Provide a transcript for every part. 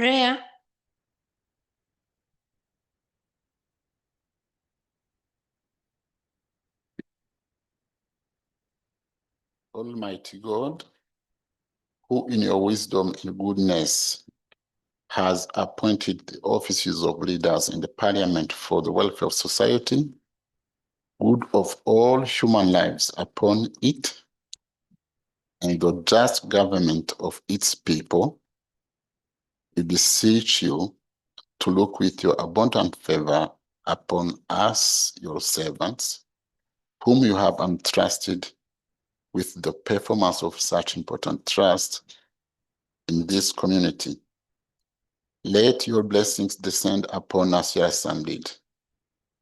Prayer. Almighty God, who in your wisdom and goodness has appointed the offices of leaders in the parliament for the welfare of society, good of all human lives upon it, and the just government of its people, we beseech you to look with your abundant favor upon us, your servants, whom you have entrusted with the performance of such important trust in this community. Let your blessings descend upon us here assembled,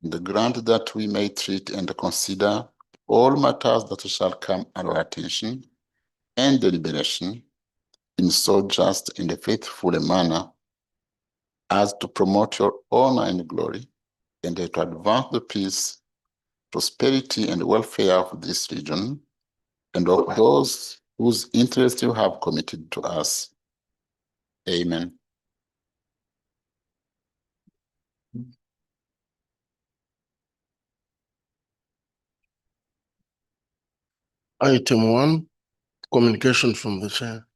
and grant that we may treat and consider all matters that shall come under our attention and deliberation in so just and faithful a manner as to promote your honor and glory, and to advance the peace, prosperity, and welfare of this region, and of those whose interest you have committed to us. Amen. Item 1, communication from the chair.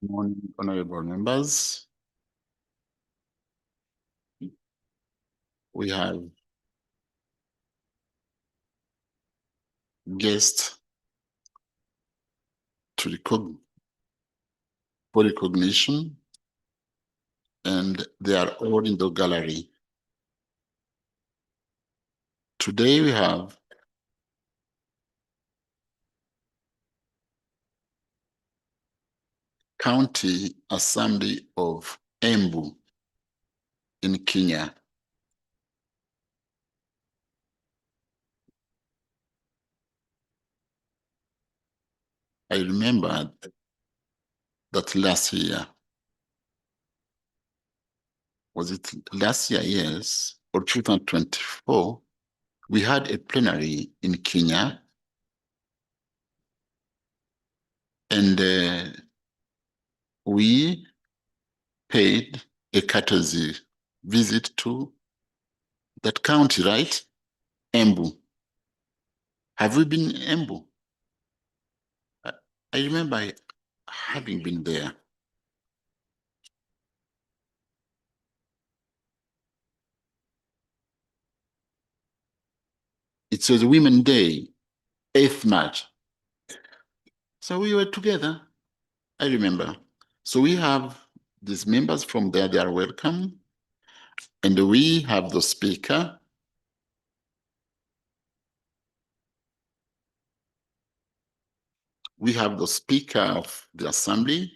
Good morning, honorable members. We have guests for recognition, and they are all in the gallery. Today we have County Assembly of Embu in Kenya. I remember that last year, was it last year, yes, or 2024, we had a plenary in Kenya, and we paid a courtesy visit to that county, right? Embu. Have we been in Embu? I remember having been there. It was Women's Day, 8th March. So we were together, I remember. So we have these members from there, they are welcome. And we have the speaker. We have the speaker of the assembly.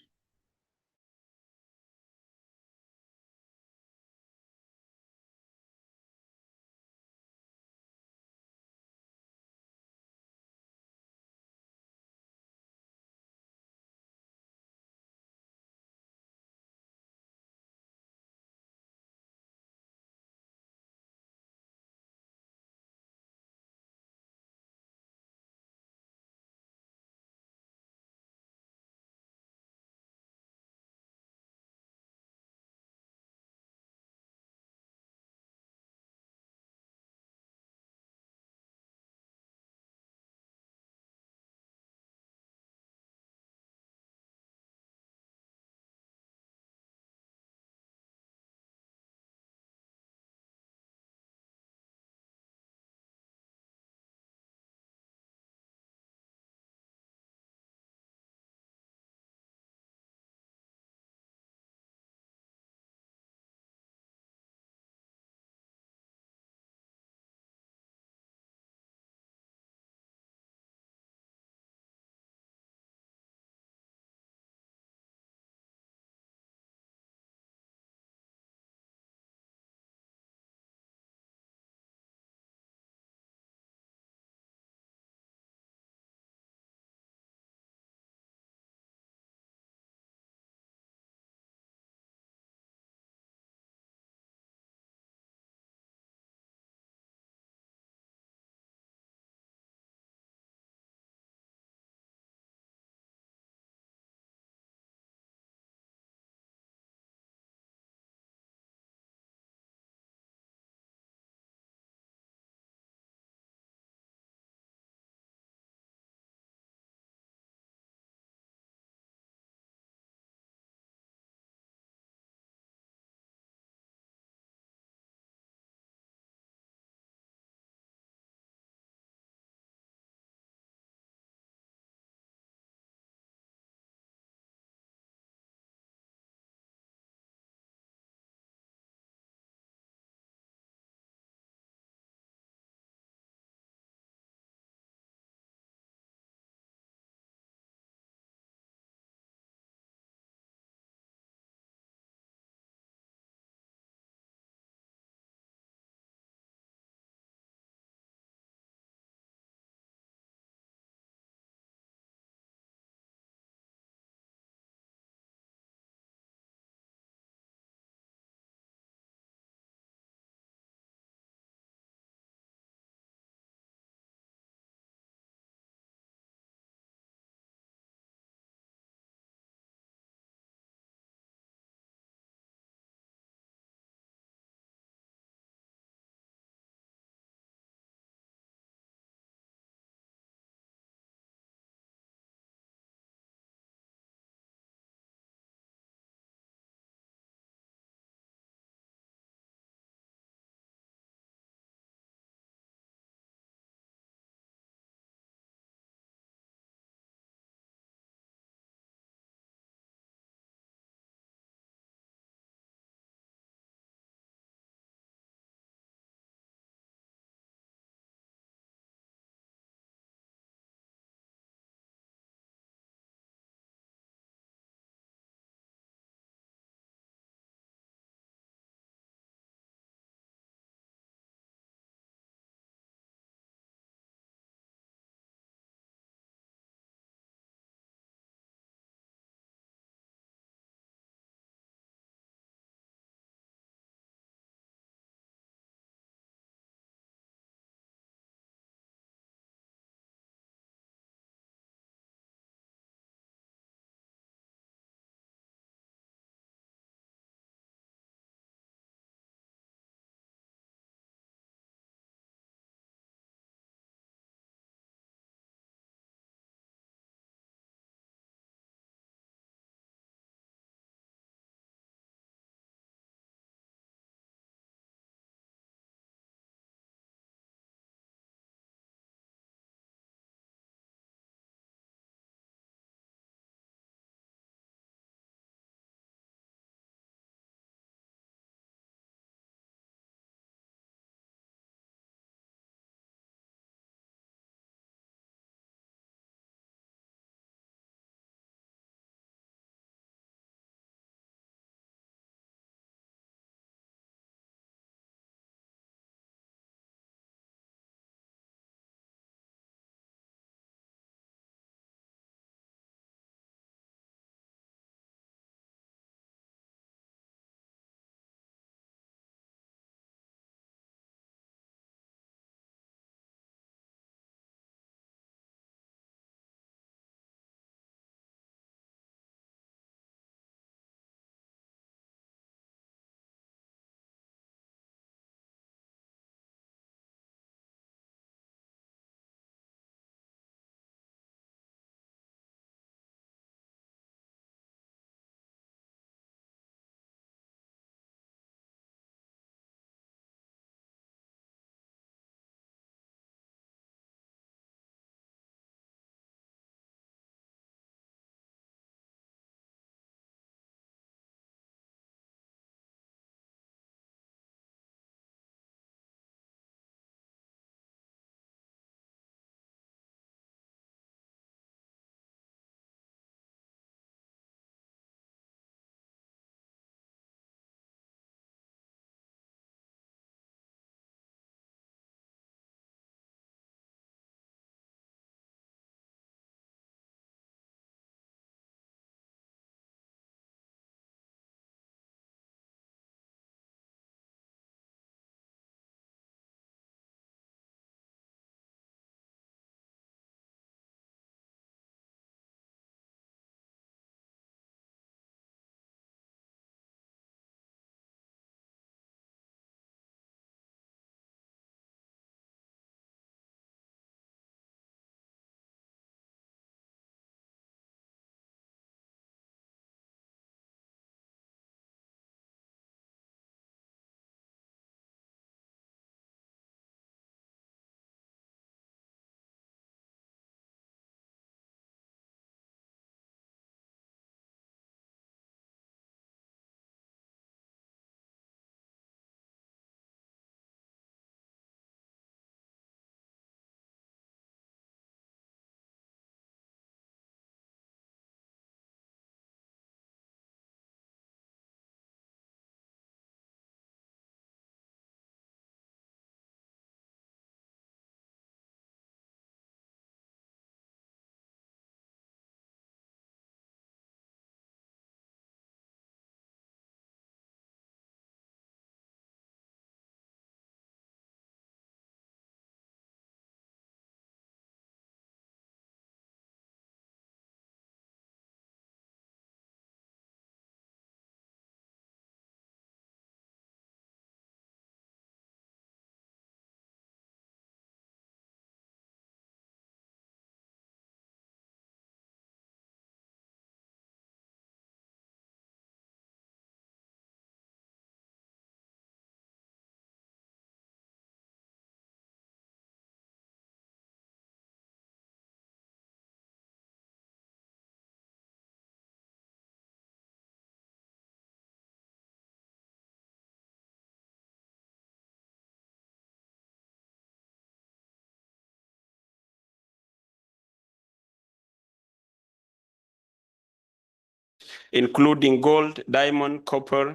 including gold, diamond, copper,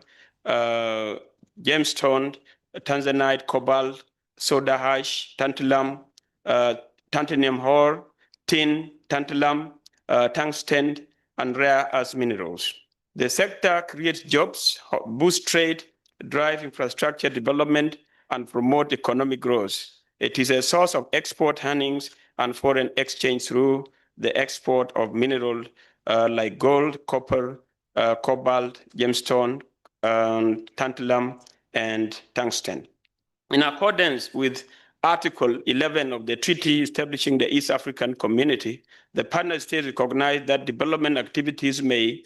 gemstone, tanzanite, cobalt, soda ash, tantalum, titanium ore, tin, tantalum, tungsten, and rare earth minerals. The sector creates jobs, boosts trade, drive infrastructure development, and promote economic growth. It is a source of export earnings and foreign exchange through the export of minerals like gold, copper, cobalt, gemstone, tantalum, and tungsten. In accordance with Article 11 of the treaty establishing the East African Community, the partner states recognize that development activities may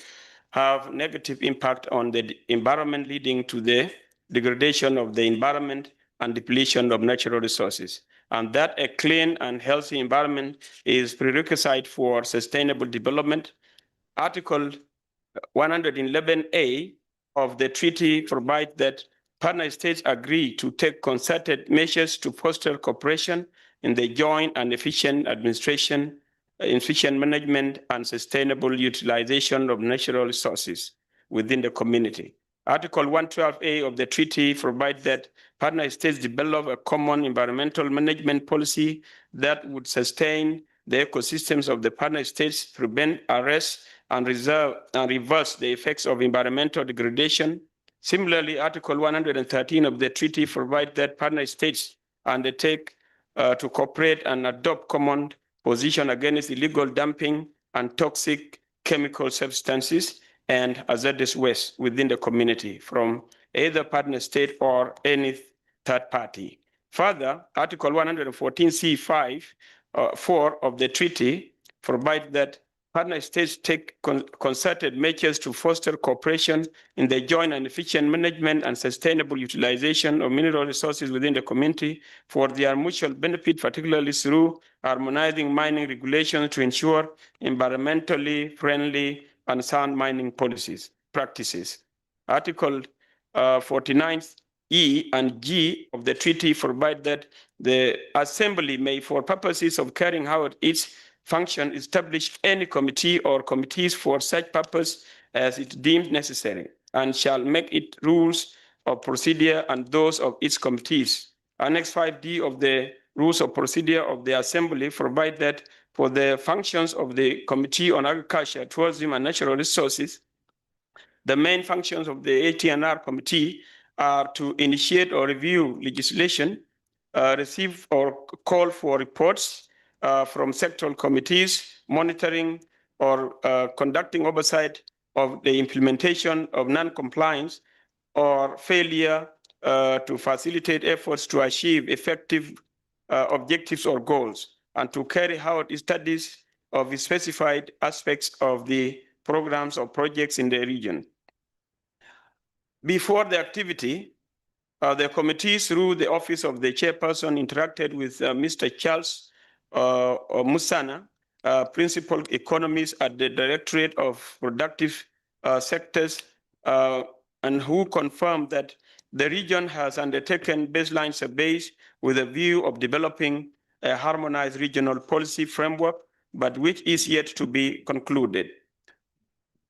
have negative impact on the environment, leading to the degradation of the environment and depletion of natural resources, and that a clean and healthy environment is prerequisite for sustainable development. Article 111A of the treaty provides that partner states agree to take concerted measures to foster cooperation in the joint and efficient administration, efficient management, and sustainable utilization of natural resources within the community. Article 112A of the treaty provides that partner states develop a common environmental management policy that would sustain the ecosystems of the partner states, prevent, arrest, and reverse the effects of environmental degradation. Similarly, Article 113 of the treaty provides that partner states undertake to cooperate and adopt common position against illegal dumping and toxic chemical substances and hazardous waste within the community from either partner state or any third party. Further, Article 114C5 4 of the treaty provides that partner states take concerted measures to foster cooperation in the joint and efficient management and sustainable utilization of mineral resources within the community for their mutual benefit, particularly through harmonizing mining regulations to ensure environmentally friendly and sound mining practices. Article 49E and G of the treaty provide that the Assembly may, for purposes of carrying out its function, establish any committee or committees for such purpose as it deemed necessary, and shall make it rules of procedure and those of its committees. Annex 5D of the rules of procedure of the Assembly provide that for the functions of the Committee on Agriculture, Tourism, and Natural Resources, the main functions of the ATNR Committee are to initiate or review legislation, receive or call for reports from sectoral committees, monitoring or conducting oversight of the implementation of non-compliance or failure to facilitate efforts to achieve effective objectives or goals, and to carry out studies of specified aspects of the programs or projects in the region. Before the activity, the committee, through the office of the chairperson, interacted with Mr. Charles Musana, principal economist at the Directorate of Productive Sectors, and who confirmed that the region has undertaken baseline surveys with a view of developing a harmonized regional policy framework, but which is yet to be concluded.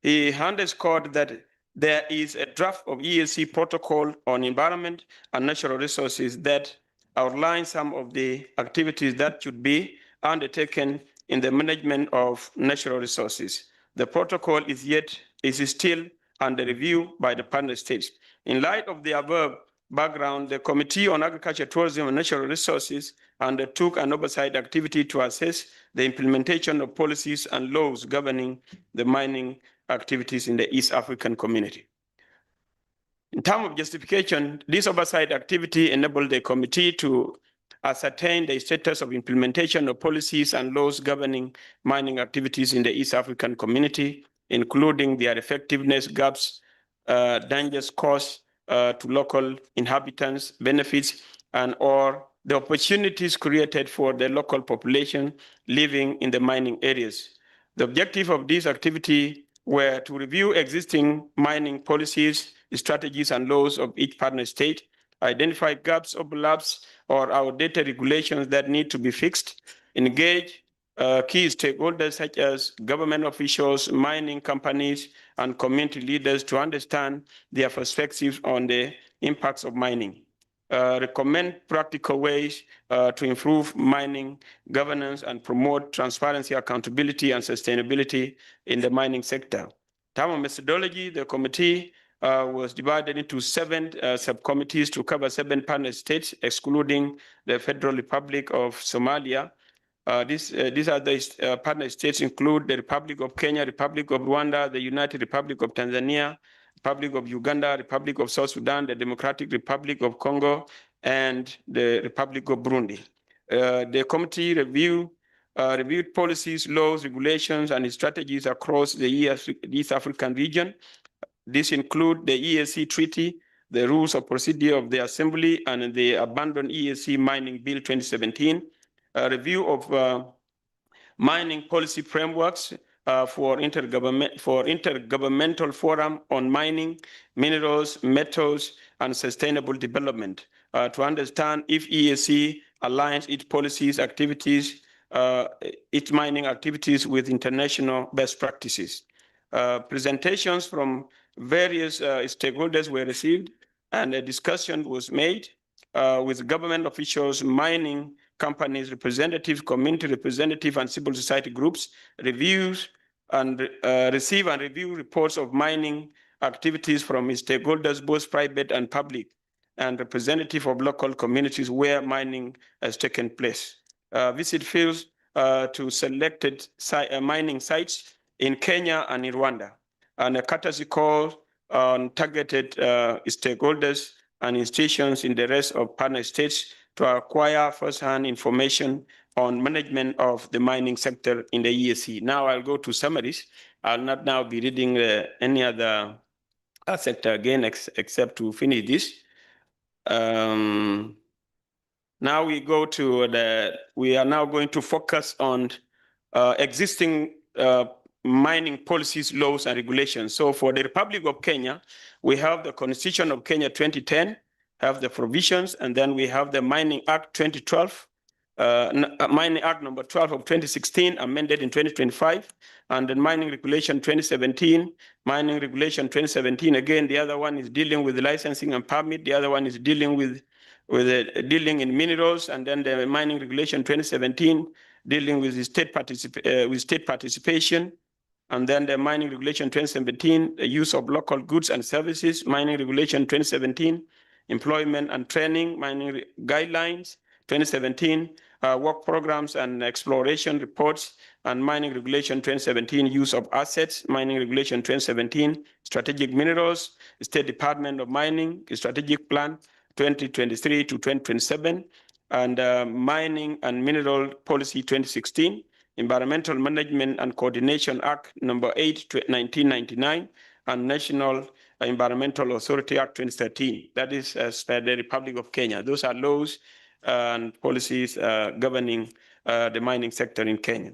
He underscored that there is a draft of EAC protocol on environment and natural resources that outlines some of the activities that should be undertaken in the management of natural resources. The protocol is still under review by the partner states. In light of the above background, the Committee on Agriculture, Tourism, and Natural Resources undertook an oversight activity to assess the implementation of policies and laws governing the mining activities in the East African Community. In terms of justification, this oversight activity enabled the committee to ascertain the status of implementation of policies and laws governing mining activities in the East African Community, including their effectiveness, gaps, dangers caused to local inhabitants, benefits, and or the opportunities created for the local population living in the mining areas. The objective of this activity were to review existing mining policies, strategies, and laws of each partner state, identify gaps, overlaps, or outdated regulations that need to be fixed, engage key stakeholders such as government officials, mining companies, and community leaders to understand their perspectives on the impacts of mining. Recommend practical ways to improve mining governance and promote transparency, accountability, and sustainability in the mining sector. In terms of methodology, the committee was divided into 7 subcommittees to cover 7 partner states, excluding the Federal Republic of Somalia. These are the partner states include the Republic of Kenya, Republic of Rwanda, the United Republic of Tanzania, Republic of Uganda, Republic of South Sudan, the Democratic Republic of Congo, and the Republic of Burundi. The committee reviewed policies, laws, regulations, and strategies across the East African region. These include the EAC Treaty, the Rules of Procedure of the Assembly, and the Abandoned EAC Mining Bill 2017, a review of mining policy frameworks for intergovernmental forum on mining, minerals, metals, and sustainable development to understand if EAC aligns its policies, activities, its mining activities with international best practices. Presentations from various stakeholders were received, and a discussion was made with government officials, mining companies, representatives, community representatives, and civil society groups, receive and review reports of mining activities from stakeholders, both private and public, and representative of local communities where mining has taken place. Visit fields to selected mining sites in Kenya and in Rwanda, and a courtesy call on targeted stakeholders and institutions in the rest of partner states to acquire first-hand information on management of the mining sector in the EAC. Now I'll go to summaries. I'll not now be reading any other sector again, except to finish this. Now we go to we are now going to focus on existing mining policies, laws, and regulations. So for the Republic of Kenya, we have the Constitution of Kenya 2010, have the provisions, and then we have the Mining Act 2012, Mining Act number 12 of 2016, amended in 2025, and the Mining Regulation 2017, Mining Regulation 2017, again, the other one is dealing with licensing and permit, the other one is dealing with dealing in minerals, and then the Mining Regulation 2017, dealing with the state participation, and then the Mining Regulation 2017, the use of local goods and services, Mining Regulation 2017, employment and training, mining guidelines, 2017, work programs and exploration reports, and Mining Regulation 2017, use of assets, Mining Regulation 2017, strategic minerals, State Department of Mining, strategic plan 2023 to 2027, and Mining and Mineral Policy 2016, Environmental Management and Coordination Act number 8, 1999, and National Environmental Authority Act 2013. That is as per the Republic of Kenya. Those are laws and policies governing the mining sector in Kenya.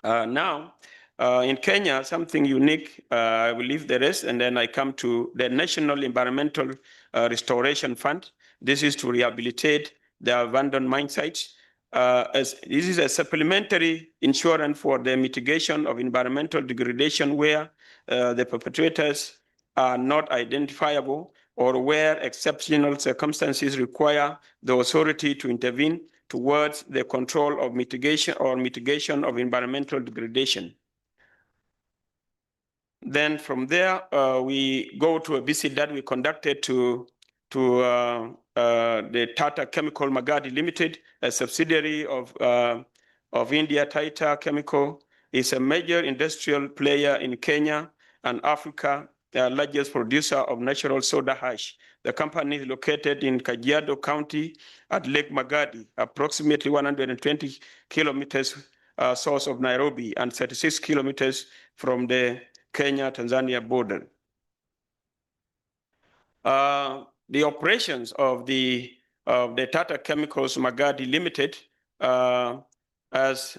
Now, in Kenya, something unique, I will leave the rest, and then I come to the National Environmental Restoration Fund. This is to rehabilitate the abandoned mine sites. This is a supplementary insurance for the mitigation of environmental degradation where the perpetrators are not identifiable or where exceptional circumstances require the authority to intervene towards the control of mitigation of environmental degradation. Then from there, we go to a visit that we conducted to the Tata Chemical Magadi Limited, a subsidiary of India. Tata Chemical is a major industrial player in Kenya and Africa, the largest producer of natural soda ash. The company is located in Kajiado County at Lake Magadi, approximately 120 kilometers south of Nairobi and 36 kilometers from the Kenya-Tanzania border. The operations of the Tata Chemicals Magadi Limited has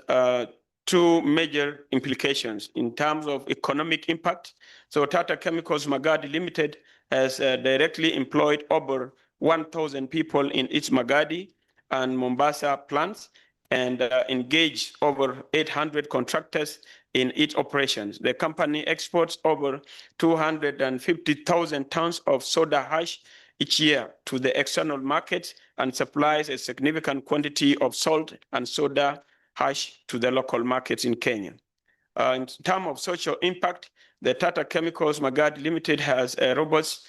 2 major implications in terms of economic impact. So Tata Chemicals Magadi Limited has directly employed over 1,000 people in its Magadi and Mombasa plants. and engage over 800 contractors in its operations. The company exports over 250,000 tons of soda ash each year to the external market and supplies a significant quantity of salt and soda ash to the local markets in Kenya. In terms of social impact, the Tata Chemicals Magadi Limited has a robust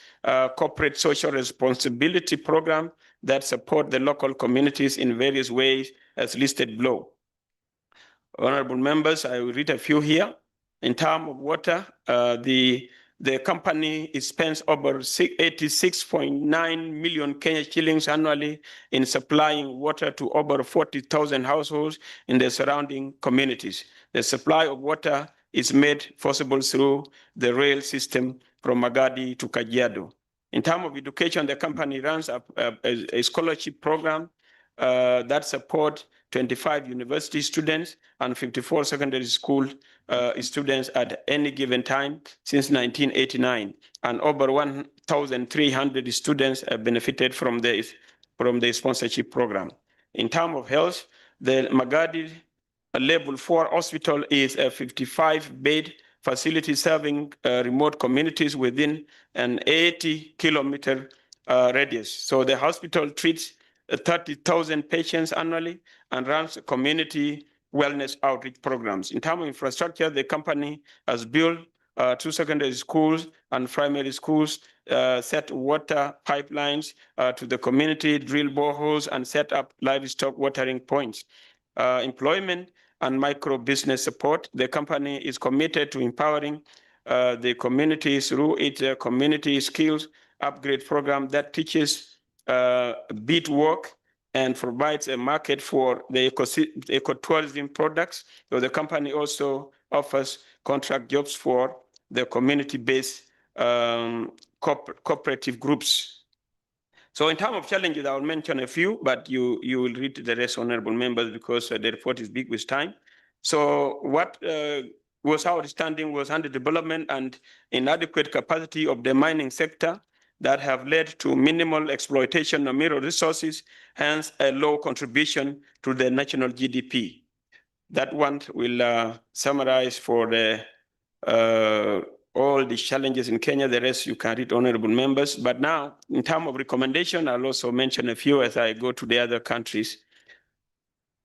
corporate social responsibility program that support the local communities in various ways as listed below. Honorable members, I will read a few here. In terms of water, the company spends over 86.9 million Kenya shillings annually in supplying water to over 40,000 households in the surrounding communities. The supply of water is made possible through the rail system from Magadi to Kajiado. In terms of education, the company runs a scholarship program that support 25 university students and 54 secondary school students at any given time since 1989, and over 1,300 students have benefited from the sponsorship program. In terms of health, the Magadi Level 4 hospital is a 55-bed facility serving remote communities within an 80-kilometer radius. So the hospital treats 30,000 patients annually and runs community wellness outreach programs. In terms of infrastructure, the company has built 2 secondary schools and primary schools, set water pipelines to the community, drill boreholes, and set up livestock watering points. Employment and micro business support, the company is committed to empowering the communities through its community skills upgrade program that teaches beadwork and provides a market for the ecotourism products. So the company also offers contract jobs for the community-based cooperative groups. So in terms of challenges, I will mention a few, but you will read the rest, honorable members, because the report is big with time. So what was outstanding was underdevelopment and inadequate capacity of the mining sector that have led to minimal exploitation of mineral resources, hence a low contribution to the national GDP. That one will summarize for the all the challenges in Kenya. The rest you can read, honorable members. But now, in terms of recommendation, I'll also mention a few as I go to the other countries.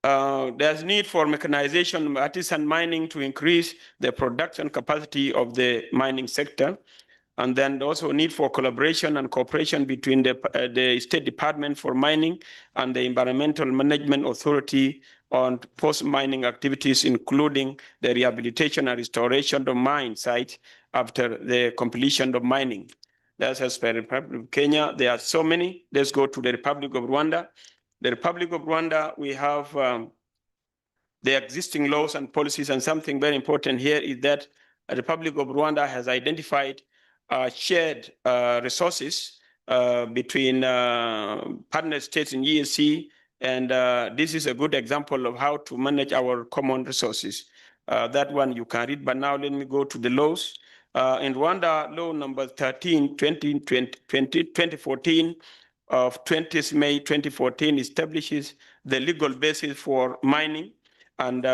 There's need for mechanization of artisan mining to increase the production capacity of the mining sector. And then also need for collaboration and cooperation between the State Department for Mining and the Environmental Management Authority on post-mining activities, including the rehabilitation and restoration of mine sites after the completion of mining. That's as per the Republic of Kenya. There are so many. Let's go to the Republic of Rwanda. The Republic of Rwanda, we have the existing laws and policies, and something very important here is that the Republic of Rwanda has identified shared resources between partner states in EAC, and this is a good example of how to manage our common resources. That one you can read, but now let me go to the laws. In Rwanda, law number 13, 2014 of 20th May 2014 establishes the legal basis for mining and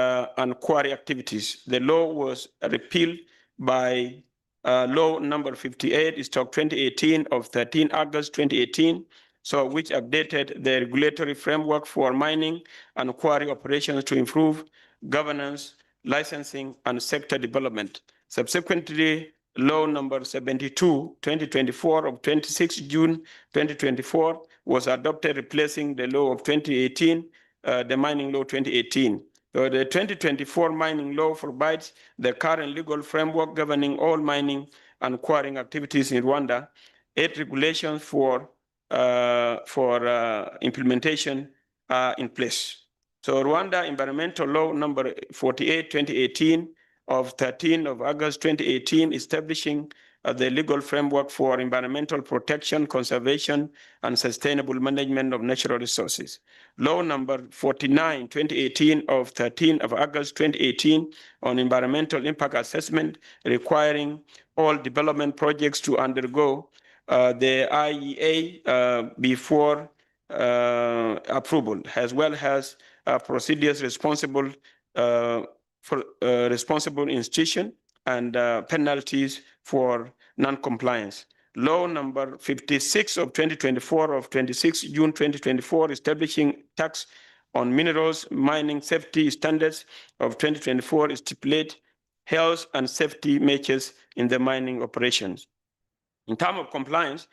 quarry activities. The law was repealed by law number 58/2018 of 13 August 2018, so which updated the regulatory framework for mining and quarry operations to improve governance, licensing, and sector development. Subsequently, law number 72/2024 of 26 June 2024 was adopted, replacing the law of 2018, the mining law 2018. So the 2024 mining law provides the current legal framework governing all mining and quarrying activities in Rwanda. 8 regulations for implementation are in place. So Rwanda Environmental Law number 48/2018 of 13 of August 2018 establishing the legal framework for environmental protection, conservation, and sustainable management of natural resources. Law number 49/2018 of 13 of August 2018 on environmental impact assessment, requiring all development projects to undergo the IEA before approval, as well as procedures responsible for responsible institution, and penalties for non-compliance. Law number 56 of 2024 of 26 June 2024 establishing tax on minerals mining safety standards of 2024 stipulate health and safety measures in the mining operations. In terms of compliance,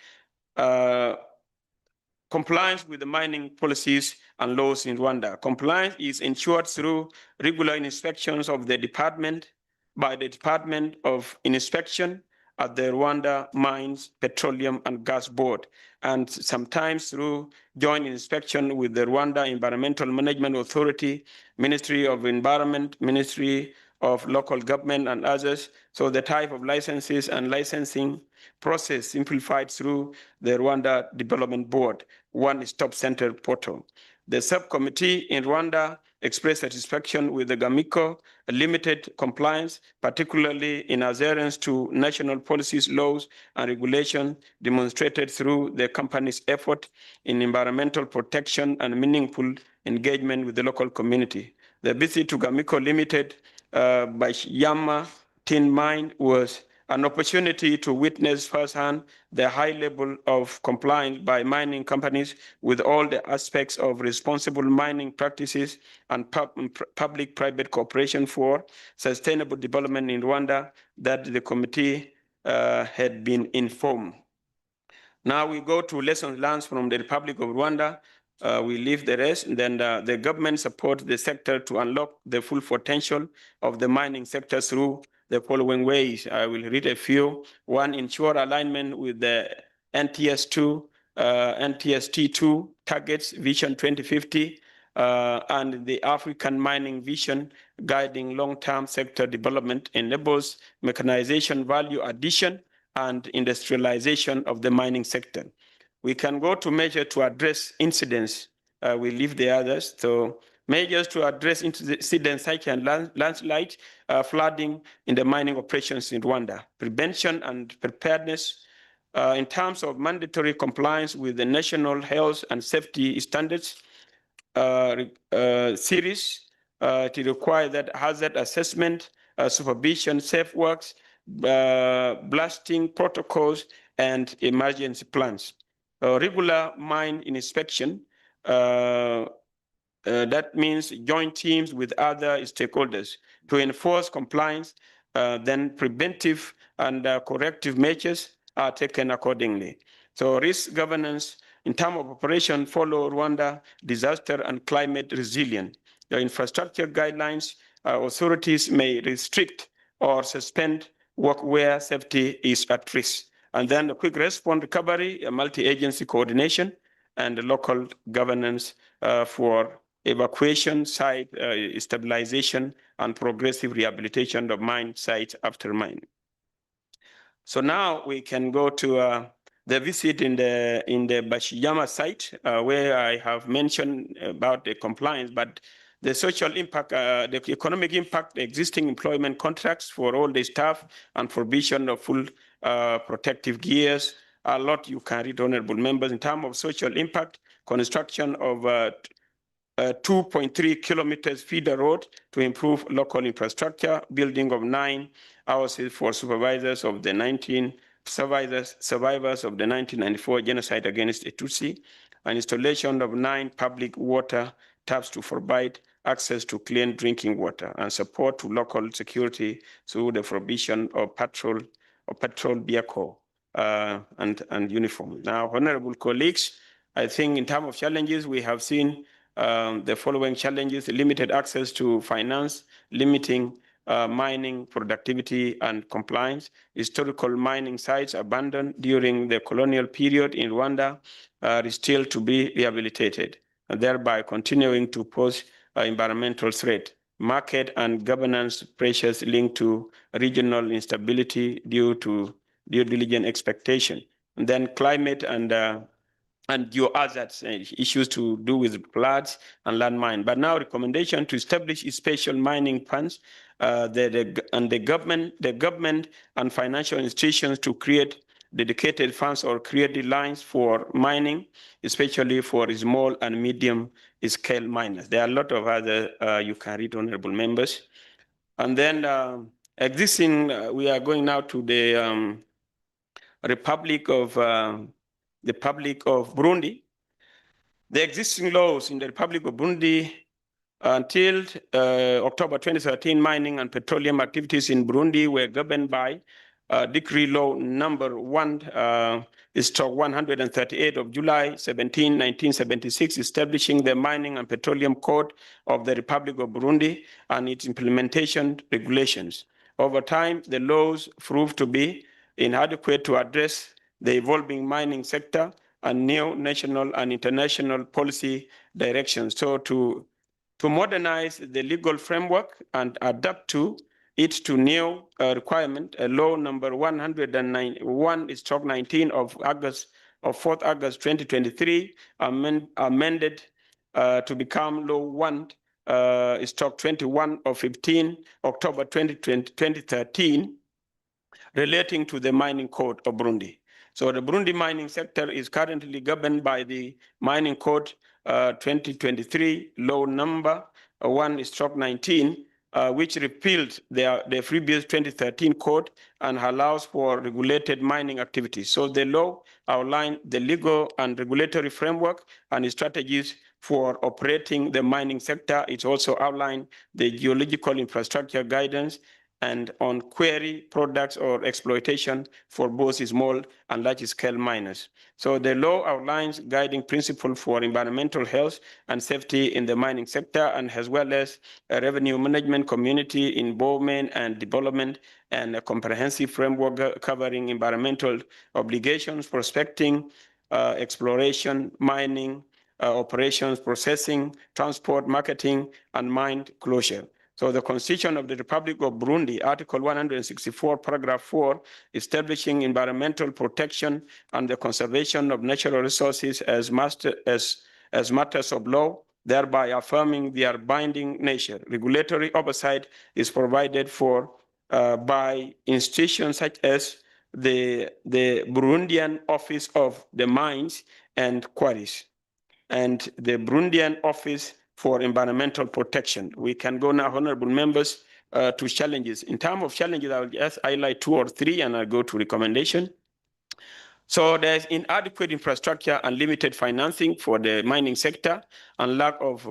compliance with the mining policies and laws in Rwanda. Compliance is ensured through regular inspections of the department by the Department of Inspection at the Rwanda Mines, Petroleum and Gas Board, and sometimes through joint inspection with the Rwanda Environmental Management Authority, Ministry of Environment, Ministry of Local Government and others. So the type of licenses and licensing process simplified through the Rwanda Development Board, one-stop center portal. The subcommittee in Rwanda expressed satisfaction with the GAMICO limited compliance, particularly in adherence to national policies, laws, and regulations demonstrated through the company's effort in environmental protection and meaningful engagement with the local community. The visit to GAMICO Limited by Yama Tin Mine was an opportunity to witness firsthand the high level of compliance by mining companies with all the aspects of responsible mining practices and public-private cooperation for sustainable development in Rwanda that the committee had been informed. Now we go to lessons learned from the Republic of Rwanda. We leave the rest, and then the government supports the sector to unlock the full potential of the mining sector through the following ways. I will read a few. One, ensure alignment with the NTST2 targets, Vision 2050, and the African Mining Vision guiding long-term sector development enables mechanization value addition and industrialization of the mining sector. We can go to measure to address incidents. We leave the others. So measures to address incidents such as landslide, flooding in the mining operations in Rwanda. Prevention and preparedness in terms of mandatory compliance with the national health and safety standards series to require that hazard assessment, supervision, safe works, blasting protocols, and emergency plans. Regular mine inspection, that means joint teams with other stakeholders to enforce compliance, then preventive and corrective measures are taken accordingly. So risk governance in terms of operation follow Rwanda disaster and climate resilient. The infrastructure guidelines, authorities may restrict or suspend work where safety is at risk. And then the quick response recovery, multi-agency coordination, and the local governance for evacuation, site stabilization, and progressive rehabilitation of mine sites after mining. So now we can go to the visit in the Bashiyama site, where I have mentioned about the compliance, but the social impact, the economic impact, the existing employment contracts for all the staff and provision of full protective gears, a lot you can read, honorable members. In terms of social impact, construction of 2.3 kilometers feeder road to improve local infrastructure, building of 9 houses for survivors of the 1994 genocide against Tutsi, and installation of 9 public water taps to provide access to clean drinking water, and support to local security through the provision of patrol vehicle and uniform. Now, honorable colleagues, I think in terms of challenges, we have seen the following challenges: limited access to finance, limiting mining productivity and compliance, historical mining sites abandoned during the colonial period in Rwanda are still to be rehabilitated, and thereby continuing to pose environmental threat, market and governance pressures linked to regional instability due to due diligent expectation, and then climate and geohazards issues to do with floods and landmine. But now recommendation to establish special mining funds, the government and financial institutions to create dedicated funds or credit lines for mining, especially for small and medium scale miners. There are a lot of other you can read, honorable members. And then we are going now to the Republic of Burundi. The existing laws in the Republic of Burundi until October 2013, mining and petroleum activities in Burundi were governed by Decree Law number 138 of July 17, 1976, establishing the Mining and Petroleum Code of the Republic of Burundi and its implementation regulations. Over time, the laws proved to be inadequate to address the evolving mining sector and new national and international policy directions. So to modernize the legal framework and adapt to new requirement, law number 101/19 of 4th August 2023, amended to become law 1/21 of 15 October 2013, relating to the mining code of Burundi. So the Burundi mining sector is currently governed by the Mining Code 2023, law number 1/19, which repealed the previous 2013 code and allows for regulated mining activities. So the law outlines the legal and regulatory framework and strategies for operating the mining sector. It also outlines the geological infrastructure guidance and on quarry products or exploitation for both small and large-scale miners. So the law outlines guiding principles for environmental health and safety in the mining sector, and as well as a revenue management, community involvement and development, and a comprehensive framework covering environmental obligations, prospecting, exploration, mining, operations, processing, transport, marketing, and mine closure. So the Constitution of the Republic of Burundi, Article 164, Paragraph 4, establishing environmental protection and the conservation of natural resources as matters of law, thereby affirming their binding nature. Regulatory oversight is provided for by institutions such as the Burundian Office of the Mines and Quarries and the Burundian Office for Environmental Protection. We can go now, honorable members, to challenges. In terms of challenges, I will just highlight 2 or 3 and I'll go to recommendation. So there's inadequate infrastructure and limited financing for the mining sector and lack of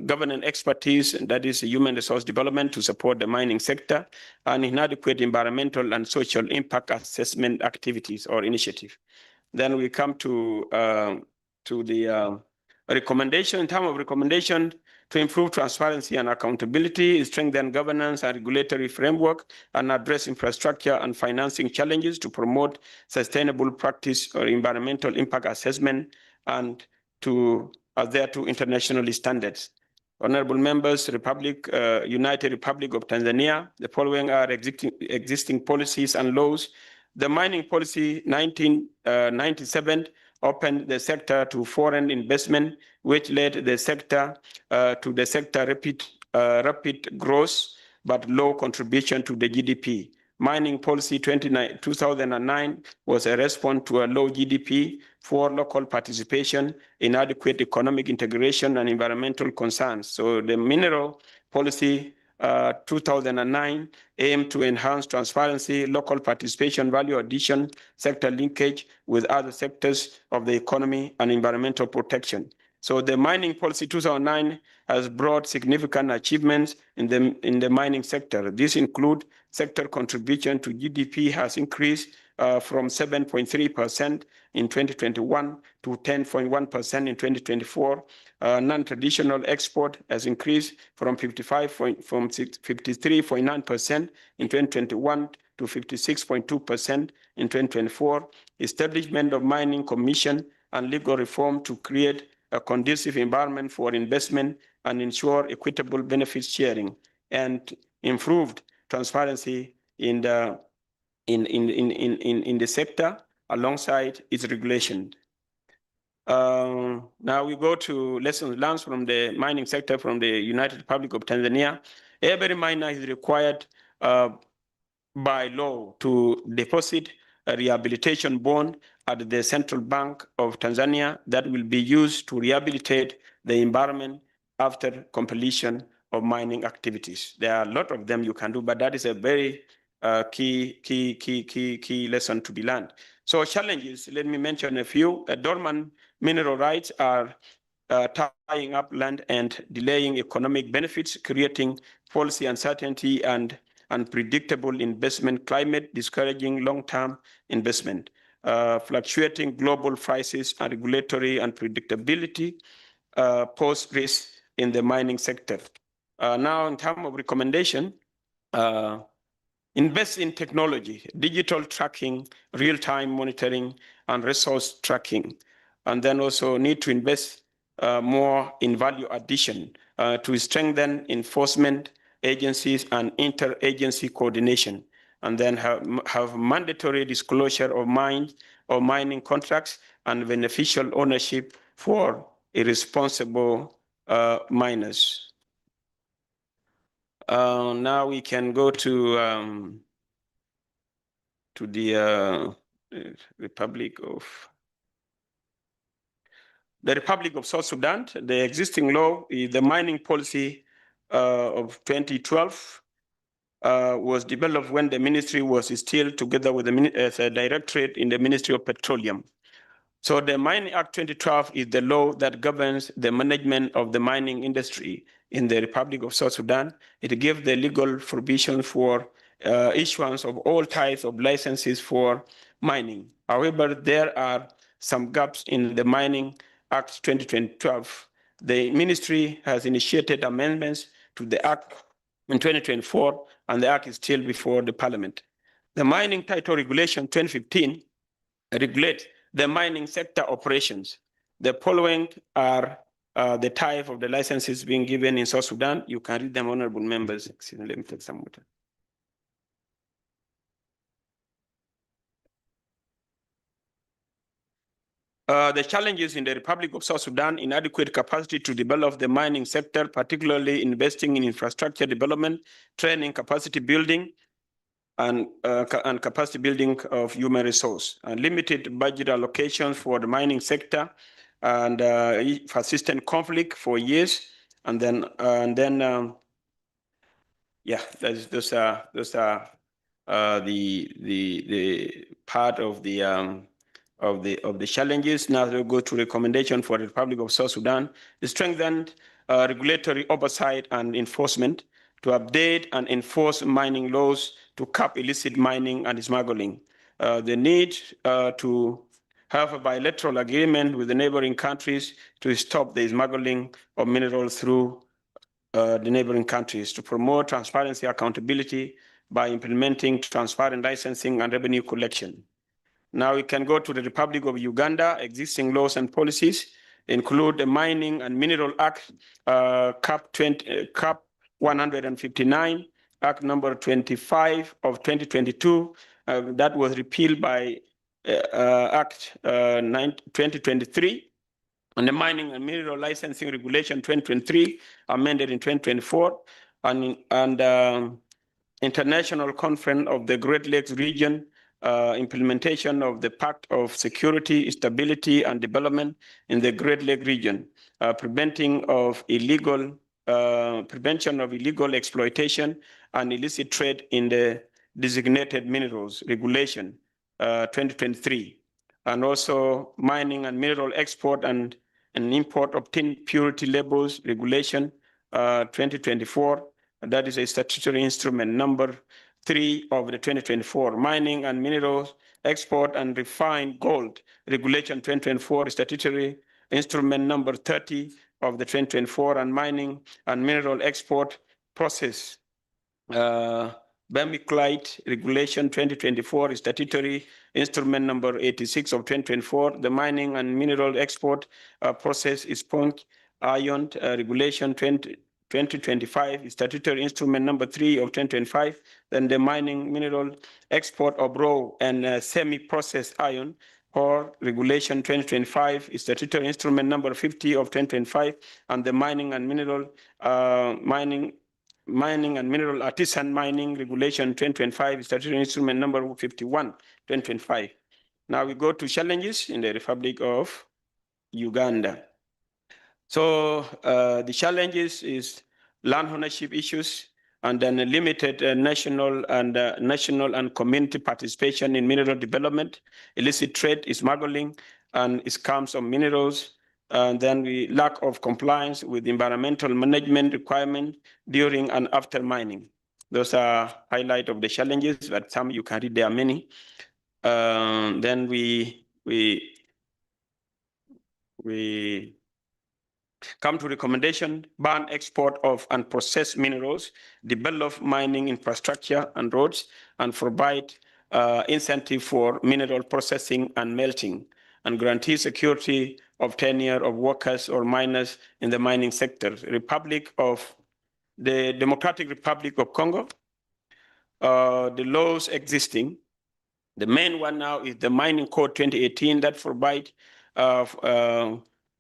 governance expertise, that is human resource development to support the mining sector, and inadequate environmental and social impact assessment activities or initiative. Then we come to the recommendation. In terms of recommendation, to improve transparency and accountability, strengthen governance and regulatory framework, and address infrastructure and financing challenges to promote sustainable practice or environmental impact assessment and to adhere to international standards. Honorable members, United Republic of Tanzania, the following are existing policies and laws. The mining policy 1997 opened the sector to foreign investment, which led the sector rapid growth, but low contribution to the GDP. Mining policy 2009 was a response to a low GDP for local participation, inadequate economic integration, and environmental concerns. So the mineral policy 2009 aimed to enhance transparency, local participation, value addition, sector linkage with other sectors of the economy, and environmental protection. So the mining policy 2009 has brought significant achievements in the mining sector. These include sector contribution to GDP has increased from 7.3% in 2021 to 10.1% in 2024. Non-traditional export has increased from 53.9% in 2021 to 56.2% in 2024. Establishment of mining commission and legal reform to create a conducive environment for investment and ensure equitable benefit sharing, and improved transparency in the sector alongside its regulation. Now we go to lessons learned from the mining sector from the United Republic of Tanzania. Every miner is required by law to deposit a rehabilitation bond at the Central Bank of Tanzania that will be used to rehabilitate the environment after completion of mining activities. There are a lot of them you can do, but that is a very key lesson to be learned. So challenges, let me mention a few. Dormant mineral rights are tying up land and delaying economic benefits, creating policy uncertainty and unpredictable investment climate, discouraging long-term investment, fluctuating global prices and regulatory unpredictability pose risks in the mining sector. Now, in terms of recommendation, invest in technology, digital tracking, real-time monitoring, and resource tracking. And then also need to invest more in value addition to strengthen enforcement agencies and interagency coordination. And then have mandatory disclosure of mining contracts and beneficial ownership for irresponsible miners. Now we can go to the Republic of South Sudan. The existing law, the mining policy of 2012 was developed when the ministry was still together with the directorate in the Ministry of Petroleum. So the Mining Act 2012 is the law that governs the management of the mining industry in the Republic of South Sudan. It gives the legal provision for issuance of all types of licenses for mining. However, there are some gaps in the Mining Act 2012. The ministry has initiated amendments to the Act in 2024, and the Act is still before the Parliament. The Mining Title Regulation 2015 regulates the mining sector operations. The following are the type of the licenses being given in South Sudan. You can read them, honorable members. Let me take some water. The challenges in the Republic of South Sudan: inadequate capacity to develop the mining sector, particularly investing in infrastructure development, training, capacity building, and capacity building of human resource, limited budget allocations for the mining sector, and persistent conflict for years, and then yeah, those are the part of the challenges. Now we'll go to recommendation for the Republic of South Sudan: the strengthened regulatory oversight and enforcement to update and enforce mining laws to cap illicit mining and smuggling. The need to have a bilateral agreement with the neighboring countries to stop the smuggling of minerals through the neighboring countries, to promote transparency, accountability by implementing transparent licensing and revenue collection. Now we can go to the Republic of Uganda. Existing laws and policies include the Mining and Mineral Act, Cap 159, Act number 25 of 2022, that was repealed by Act 2023, and the Mining and Mineral Licensing Regulation 2023, amended in 2024, and International Conference of the Great Lakes Region, implementation of the Pact of Security, Stability, and Development in the Great Lakes region, prevention of illegal exploitation and illicit trade in the designated minerals regulation 2023, and also mining and mineral export and import of tin purity labels regulation 2024. That is a statutory instrument number 3 of the 2024, mining and minerals export and refined gold regulation 2024, statutory instrument number 30 of the 2024, and mining and mineral export process vermiculite regulation 2024, statutory instrument number 86 of 2024. The mining and mineral export process is sponge iron regulation 2025, statutory instrument number 3 of 2025. Then the mining mineral export of raw and semi-processed iron or regulation 2025, statutory instrument number 50 of 2025, and the mining and mineral Mining and Mineral Artisan Mining Regulation 2025, Statutory Instrument number 51, 2025. Now we go to challenges in the Republic of Uganda. So the challenges is land ownership issues, and then a limited national and community participation in mineral development, illicit trade, smuggling, and scams of minerals, and then we lack of compliance with environmental management requirements during and after mining. Those are highlight of the challenges, but some you can read, there are many. Then we come to recommendation: ban export of unprocessed minerals, develop mining infrastructure and roads, and provide incentive for mineral processing and melting, and guarantee security of tenure of workers or miners in the mining sector. The Democratic Republic of Congo, the laws existing. The main one now is the Mining Code 2018 that provides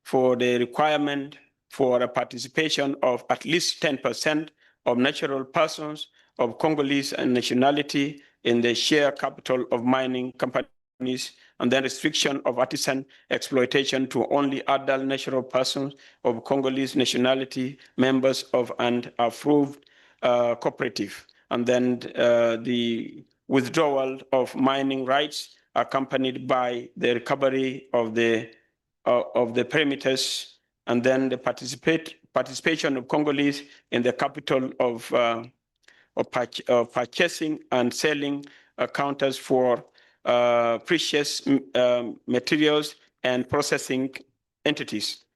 for the requirement for a participation of at least 10% of natural persons of Congolese nationality in the share capital of mining companies, and then restriction of artisan exploitation to only adult natural persons of Congolese nationality, members of an approved cooperative, and then the withdrawal of mining rights accompanied by the recovery of the perimeters, and then the participation of Congolese in the capital of purchasing and selling counters for precious materials and processing entities.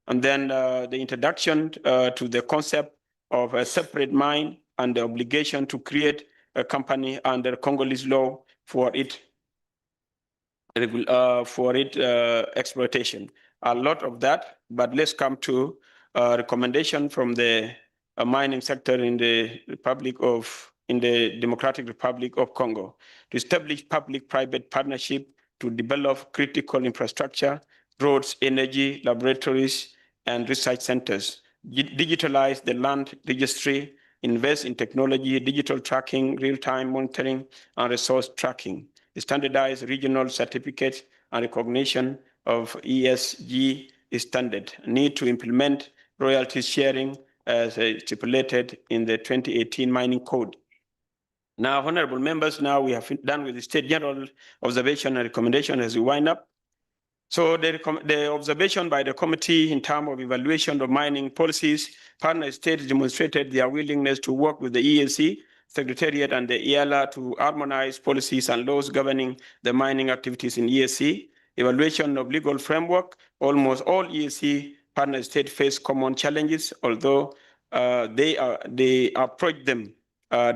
And then the introduction to the concept of a separate mine and the obligation to create a company under Congolese law for its exploitation. A lot of that, but let's come to a recommendation from the mining sector in the Democratic Republic of Congo to establish public-private partnership to develop critical infrastructure, roads, energy, laboratories, and research centers, digitalize the land registry, invest in technology, digital tracking, real-time monitoring, and resource tracking, standardize regional certificates and recognition of ESG standard, need to implement royalty sharing as stipulated in the 2018 Mining Code. Now, honorable members, now we have done with the State General observation and recommendation as we wind up. So the observation by the committee in terms of evaluation of mining policies, partner states demonstrated their willingness to work with the EAC, Secretariat, and the Eala to harmonize policies and laws governing the mining activities in EAC. Evaluation of legal framework, almost all EAC partner states face common challenges, although they approach them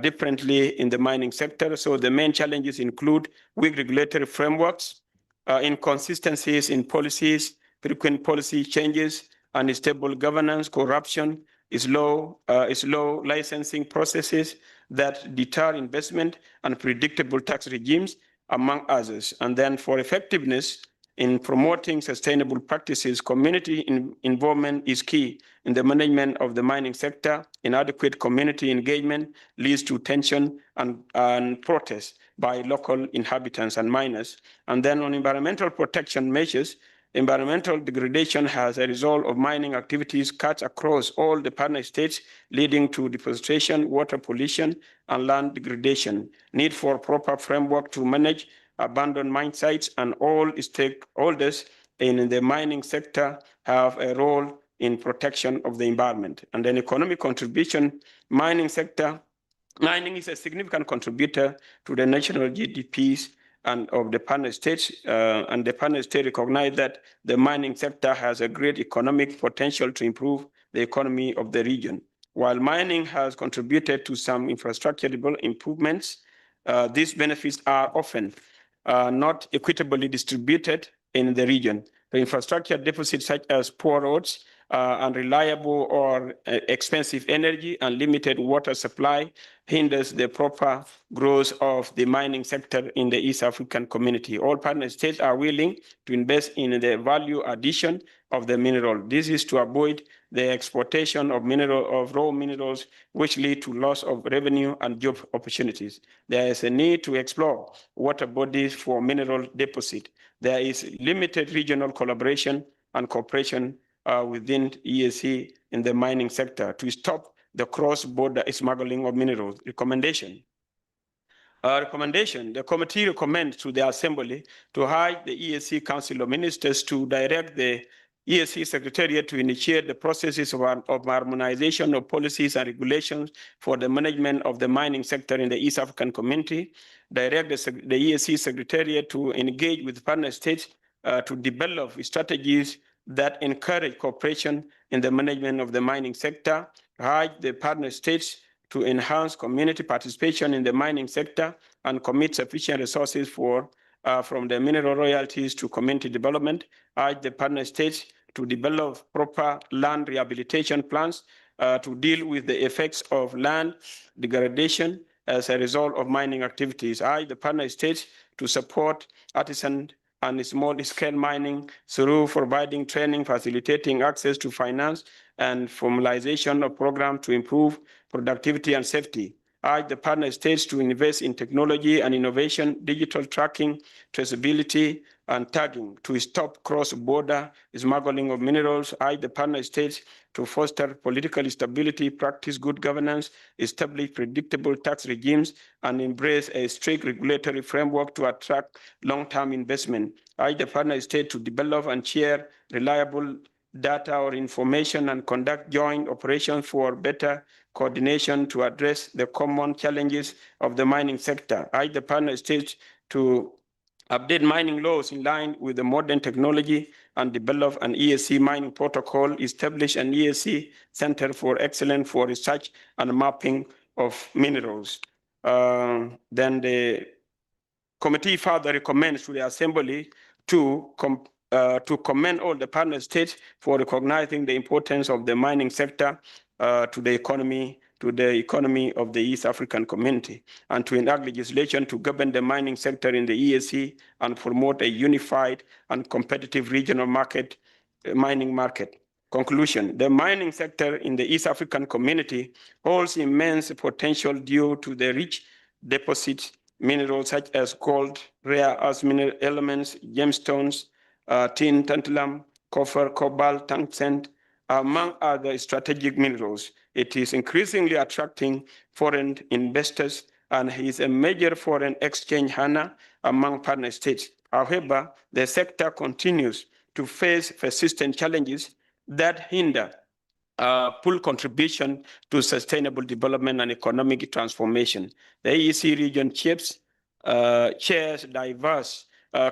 differently in the mining sector. So the main challenges include weak regulatory frameworks, inconsistencies in policies, frequent policy changes, unstable governance, corruption, slow licensing processes that deter investment, and predictable tax regimes, among others. And then for effectiveness in promoting sustainable practices, community involvement is key in the management of the mining sector. Inadequate community engagement leads to tension and protest by local inhabitants and miners. And then on environmental protection measures, environmental degradation as a result of mining activities cuts across all the partner states, leading to deforestation, water pollution, and land degradation. Need for proper framework to manage abandoned mine sites, and all stakeholders in the mining sector have a role in protection of the environment. And then economic contribution, mining is a significant contributor to the national GDPs and of the partner states, and the partner states recognize that the mining sector has a great economic potential to improve the economy of the region. While mining has contributed to some infrastructure improvements, these benefits are often not equitably distributed in the region. The infrastructure deficits such as poor roads unreliable or expensive energy and limited water supply hinders the proper growth of the mining sector in the East African community. All partner states are willing to invest in the value addition of the mineral. This is to avoid the exportation of raw minerals, which lead to loss of revenue and job opportunities. There is a need to explore water bodies for mineral deposit. There is limited regional collaboration and cooperation within EAC in the mining sector to stop the cross-border smuggling of minerals. Recommendation. The committee recommends to the Assembly to urge the EAC Council of Ministers to direct the EAC Secretariat to initiate the processes of harmonization of policies and regulations for the management of the mining sector in the East African community, direct the EAC Secretariat to engage with partner states to develop strategies that encourage cooperation in the management of the mining sector, urge the partner states to enhance community participation in the mining sector and commit sufficient resources from the mineral royalties to community development, urge the partner states to develop proper land rehabilitation plans to deal with the effects of land degradation as a result of mining activities, urge the partner states to support artisan and small-scale mining through providing training, facilitating access to finance, and formalization of programs to improve productivity and safety. Urge the partner states to invest in technology and innovation, digital tracking, traceability, and tagging to stop cross-border smuggling of minerals. Urge the partner states to foster political stability, practice good governance, establish predictable tax regimes, and embrace a strict regulatory framework to attract long-term investment. Urge the partner state to develop and share reliable data or information and conduct joint operations for better coordination to address the common challenges of the mining sector. Urge the partner states to update mining laws in line with the modern technology and develop an EAC mining protocol, establish an EAC Center for Excellence for Research and Mapping of Minerals. Then the committee further recommends to the Assembly to commend all the partner states for recognizing the importance of the mining sector to the economy of the East African community, and to enact legislation to govern the mining sector in the EAC and promote a unified and competitive regional mining market. Conclusion: the mining sector in the East African community holds immense potential due to the rich deposits minerals such as gold, rare earth mineral elements, gemstones, tin, tantalum, copper, cobalt, tungsten, among other strategic minerals. It is increasingly attracting foreign investors and is a major foreign exchange earner among partner states. However, the sector continues to face persistent challenges that hinder full contribution to sustainable development and economic transformation. The EEC region shares diverse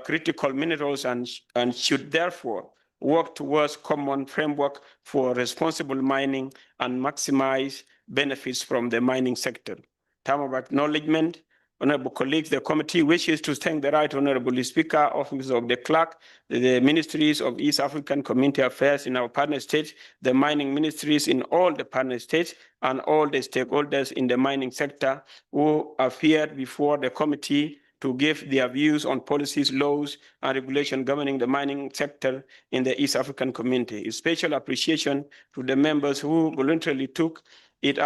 critical minerals and should therefore work towards common framework for responsible mining and maximize benefits from the mining sector. Time of acknowledgement. Honorable colleagues, the committee wishes to thank the Right Honorable Speaker, Office of the Clerk, the Ministries of East African Community Affairs in our partner states, the mining ministries in all the partner states, and all the stakeholders in the mining sector who appeared before the committee to give their views on policies, laws, and regulation governing the mining sector in the East African community. A special appreciation to the members who voluntarily took it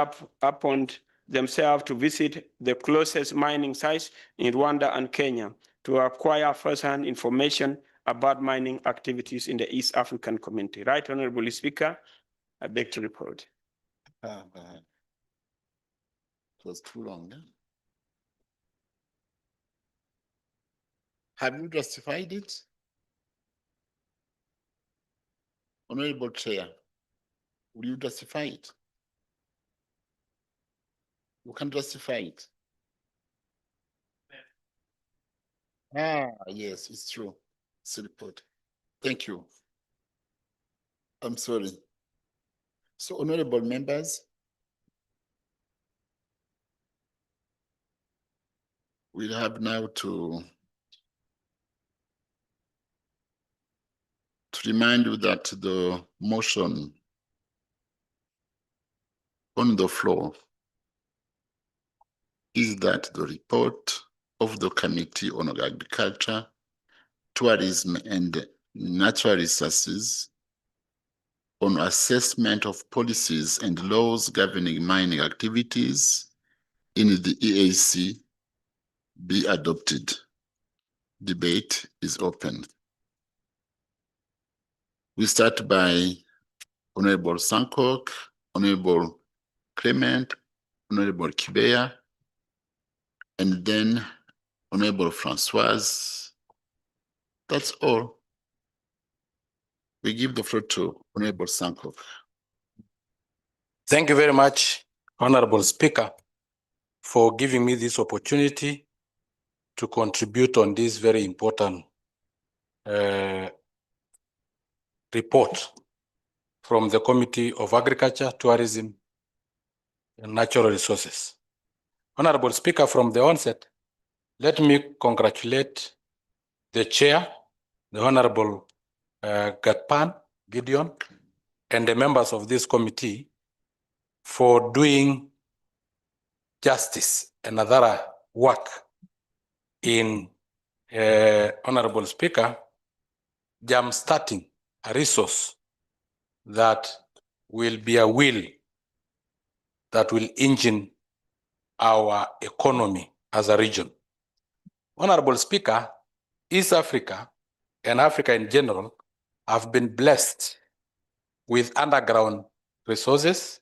upon themselves to visit the closest mining sites in Rwanda and Kenya to acquire first-hand information about mining activities in the East African community. Right Honorable Speaker, I beg to report. It was too long. Have you justified it? Honorable Chair, will you justify it? You can justify it. Yes, it's true. It's a report. Thank you. I'm sorry. So, honorable members, we'll have now to remind you that the motion on the floor is that the report of the Committee on Agriculture, Tourism and Natural Resources on assessment of policies and laws governing mining activities in the EAC be adopted. Debate is open. We start by Honorable Sankok, Honorable Clement, Honorable Kibea, and then Honorable Francoise. That's all. We give the floor to Honorable Sankok. Thank you very much, Honorable Speaker, for giving me this opportunity to contribute on this very important report from the Committee of Agriculture, Tourism, and Natural Resources. Honorable Speaker, from the onset, let me congratulate the chair, the Honorable Gatpan Gideon, and the members of this committee for doing justice and other work in, Honorable Speaker, jump-starting a resource that will be a wheel that will engine our economy as a region. Honorable Speaker, East Africa and Africa in general have been blessed with underground resources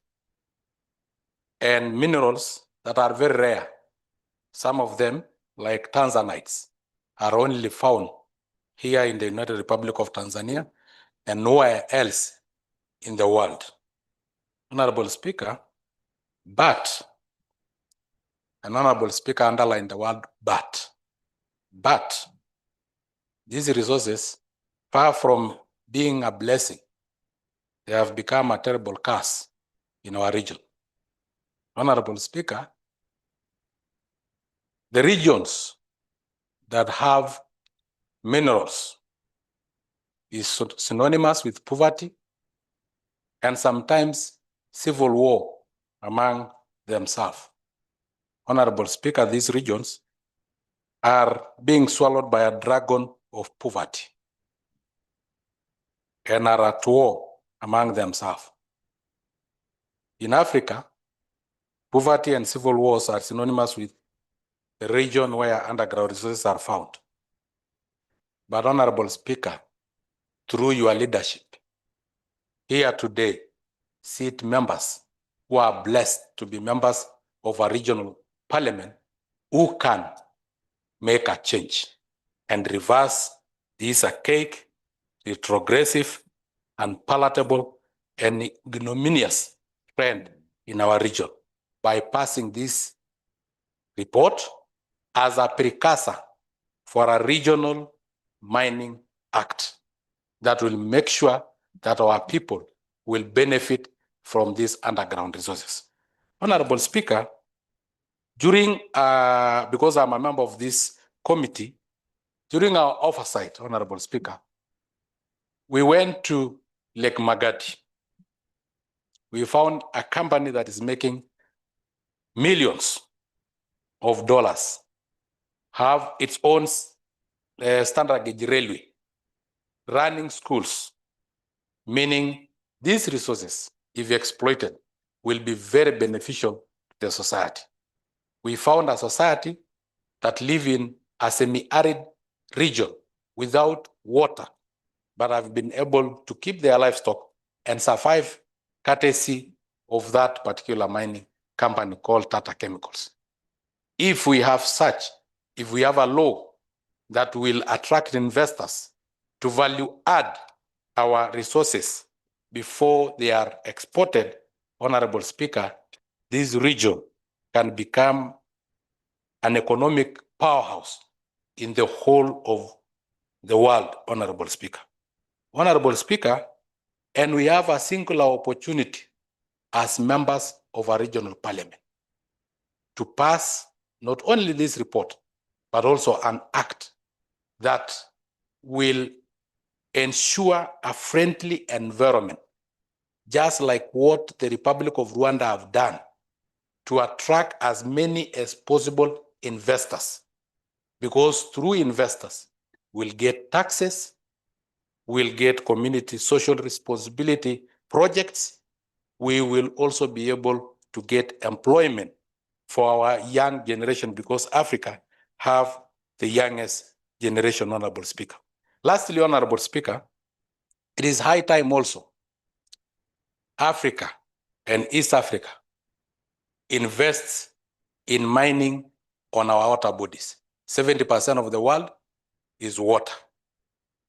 and minerals that are very rare. Some of them, like tanzanites, are only found here in the United Republic of Tanzania and nowhere else in the world. Honorable Speaker, but, an Honorable Speaker underlined the word but these resources, far from being a blessing, they have become a terrible curse in our region. Honorable Speaker, the regions that have minerals is synonymous with poverty and sometimes civil war among themselves. Honorable Speaker, these regions are being swallowed by a dragon of poverty and are at war among themselves. In Africa, poverty and civil wars are synonymous with the region where underground resources are found. But Honorable Speaker, through your leadership, here today, sit members who are blessed to be members of a regional parliament who can make a change and reverse this archaic, retrogressive, unpalatable, and ignominious trend in our region by passing this report as a precursor for a regional mining act that will make sure that our people will benefit from these underground resources. Honorable Speaker, during, because I'm a member of this committee, during our oversight, Honorable Speaker, we went to Lake Magadi. We found a company that is making millions of dollars, have its own standard gauge railway, running schools, meaning these resources, if exploited, will be very beneficial to the society. We found a society that live in a semi-arid region without water, but have been able to keep their livestock and survive courtesy of that particular mining company called Tata Chemicals. If we have if we have a law that will attract investors to value add our resources before they are exported, Honorable Speaker, this region can become an economic powerhouse in the whole of the world, Honorable Speaker. Honorable Speaker, and we have a singular opportunity as members of a regional parliament to pass not only this report, but also an act that will ensure a friendly environment just like what the Republic of Rwanda have done, to attract as many as possible investors. Because through investors, we'll get taxes, we'll get community social responsibility projects, we will also be able to get employment for our young generation, because Africa have the youngest generation, Honorable Speaker. Lastly, Honorable Speaker, it is high time also Africa and East Africa invests in mining on our water bodies. 70% of the world is water.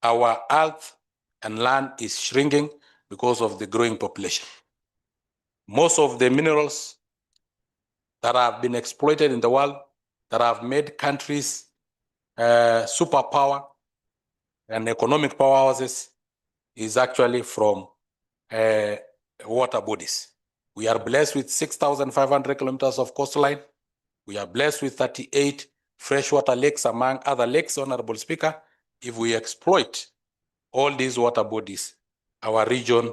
Our earth and land is shrinking because of the growing population. Most of the minerals that have been exploited in the world, that have made countries superpower and economic powerhouses, is actually from water bodies. We are blessed with 6,500 kilometers of coastline. We are blessed with 38 freshwater lakes, among other lakes, Honorable Speaker. If we exploit all these water bodies, our region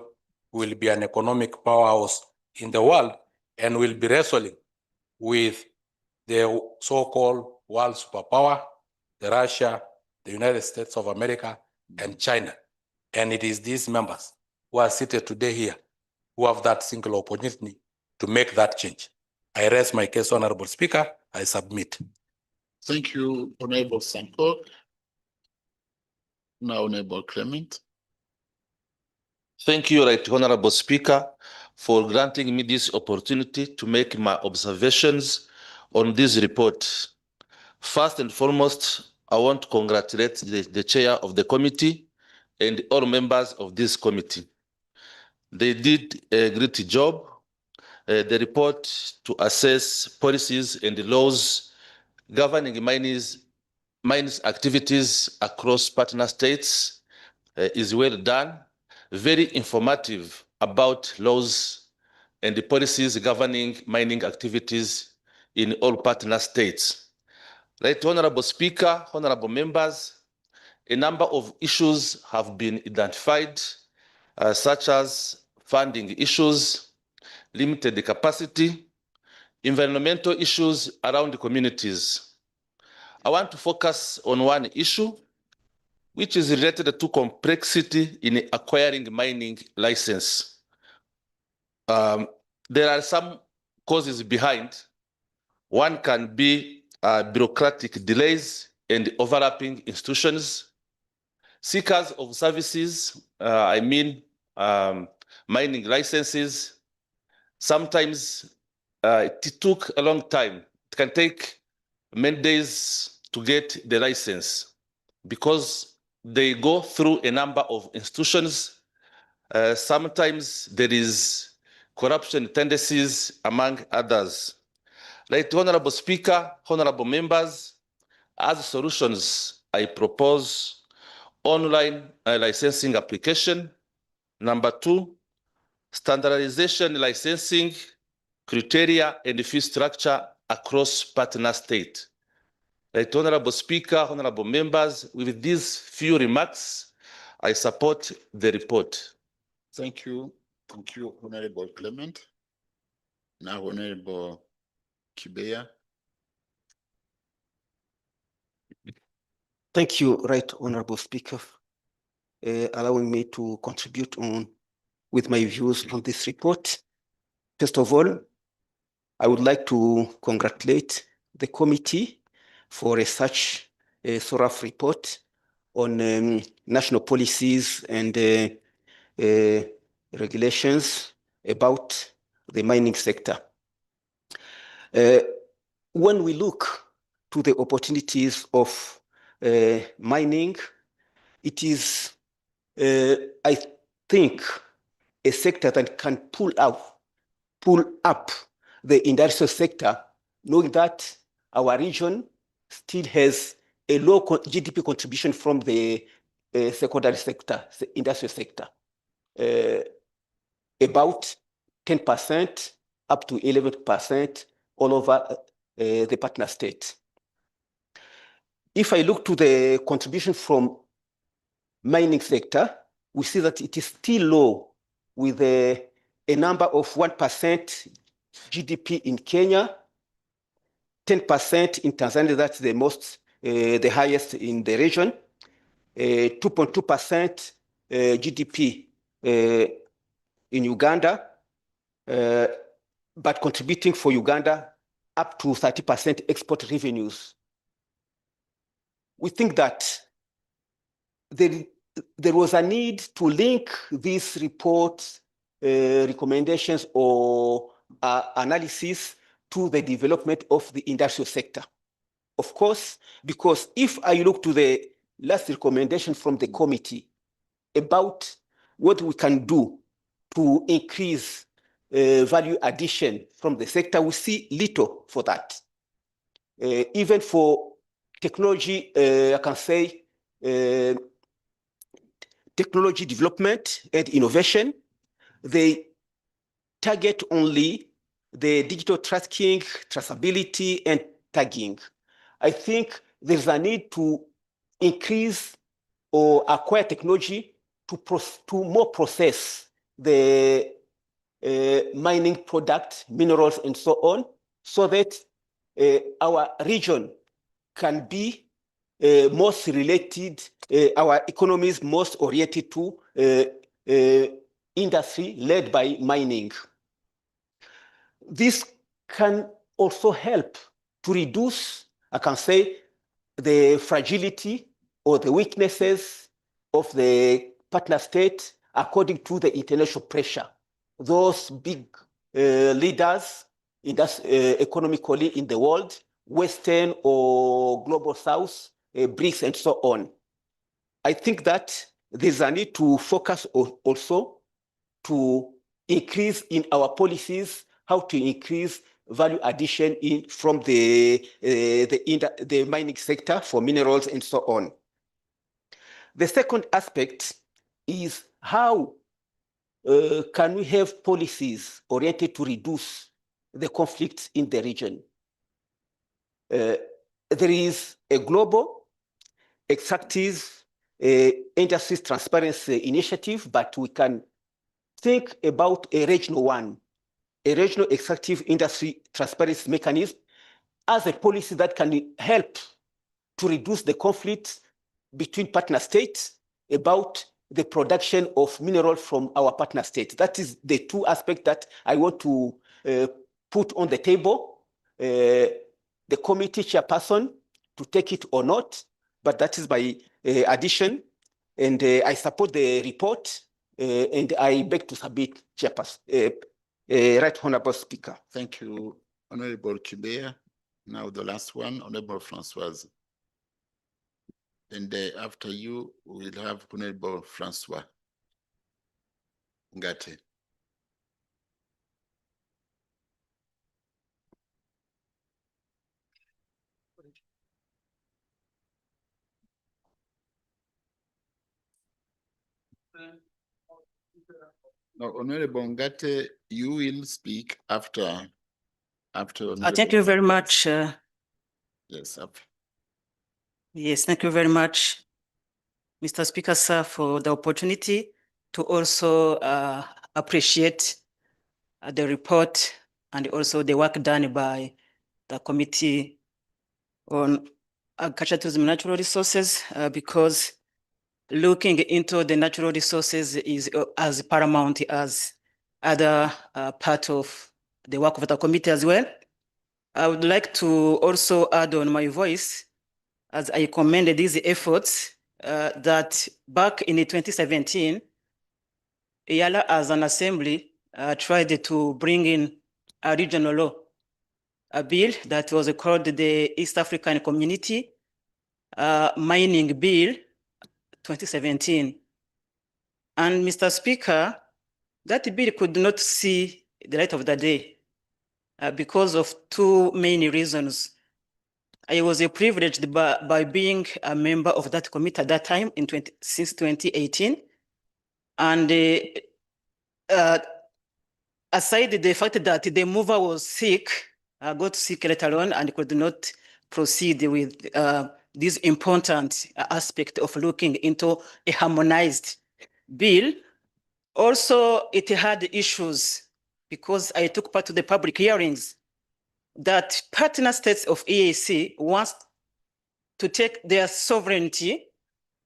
will be an economic powerhouse in the world and will be wrestling with the so-called world superpower, the Russia, the United States of America, and China. And it is these members who are seated today here who have that single opportunity to make that change. I raise my case, Honorable Speaker. I submit. Thank you, Honorable Sanko. Now, Honorable Clement. Thank you, Right Honorable Speaker, for granting me this opportunity to make my observations on this report. First and foremost, I want to congratulate the chair of the committee and all members of this committee. They did a great job. The report to assess policies and the laws governing mines activities across partner states is well done, very informative about laws and the policies governing mining activities in all partner states. Right, Honorable Speaker, honorable members, a number of issues have been identified, such as funding issues, limited capacity, environmental issues around the communities. I want to focus on one issue, which is related to complexity in acquiring mining license. There are some causes behind. One can be bureaucratic delays and overlapping institutions. Seekers of services, mining licenses, sometimes it took a long time. It can take many days to get the license because they go through a number of institutions. Sometimes there is corruption tendencies among others. Right, Honorable Speaker, honorable members, as solutions, I propose online licensing application. Number 2, standardization licensing criteria and fee structure across partner state. Right, Honorable Speaker, honorable members, with these few remarks, I support the report. Thank you. Thank you, Honorable Clement. Now, Honorable Kibeya. Thank you, Right Honorable Speaker, allowing me to contribute with my views on this report. First of all, I would like to congratulate the committee for such a thorough report on national policies and regulations about the mining sector. When we look to the opportunities of mining, it is, I think, a sector that can pull up the industrial sector, knowing that our region still has a low GDP contribution from the secondary sector, the industrial sector, about 10% up to 11% all over the partner state. If I look to the contribution from mining sector, we see that it is still low with a number of 1% GDP in Kenya, 10% in Tanzania, that's the most, the highest in the region, 2.2% GDP in Uganda, but contributing for Uganda up to 30% export revenues. We think that there was a need to link these reports, recommendations, or analysis to the development of the industrial sector. Of course, because if I look to the last recommendation from the committee about what we can do to increase value addition from the sector, we see little for that. Even for technology, I can say technology development and innovation, they target only the digital tracking, traceability, and tagging. I think there's a need to increase or acquire technology to more process the mining product, minerals, and so on, so that our region can be most related, our economy is most oriented to industry led by mining. This can also help to reduce, I can say, the fragility or the weaknesses of the partner state according to the international pressure. Those big leaders in that, economically in the world, Western or Global South, BRICS, and so on. I think that there's a need to focus also to increase in our policies how to increase value addition from the mining sector for minerals and so on. The second aspect is how can we have policies oriented to reduce the conflicts in the region? There is a global extractive industries transparency initiative, but we can think about a regional one, a regional extractive industry transparency mechanism as a policy that can help to reduce the conflict between partner states about the production of minerals from our partner states. That is the two aspects that I want to put on the table. The committee chairperson to take it or not, but that is my addition. And I support the report, and I beg to submit, chairperson, Right Honorable Speaker. Thank you, Honorable Chibea. Now the last one, Honorable Francoise. And after you, we'll have Honorable Francois Ngate. Now, Honorable Ngate, you will speak after. Thank you very much. Yes, Yes, thank you very much, Mr. Speaker, sir, for the opportunity to also appreciate the report and also the work done by the Committee on Agriculture, Tourism, and Natural Resources, because looking into the natural resources is as paramount as other part of the work of the committee as well. I would like to also add on my voice as I commend these efforts that back in 2017, Eala as an assembly tried to bring in a regional law, a bill that was called the East African Community Mining Bill 2017. And Mr. Speaker, that bill could not see the light of the day because of two main reasons. I was privileged by being a member of that committee at that time since 2018. And aside the fact that the mover was sick, got sick later on and could not proceed with this important aspect of looking into a harmonized bill Also, it had issues because I took part to the public hearings that partner states of EAC wants to take their sovereignty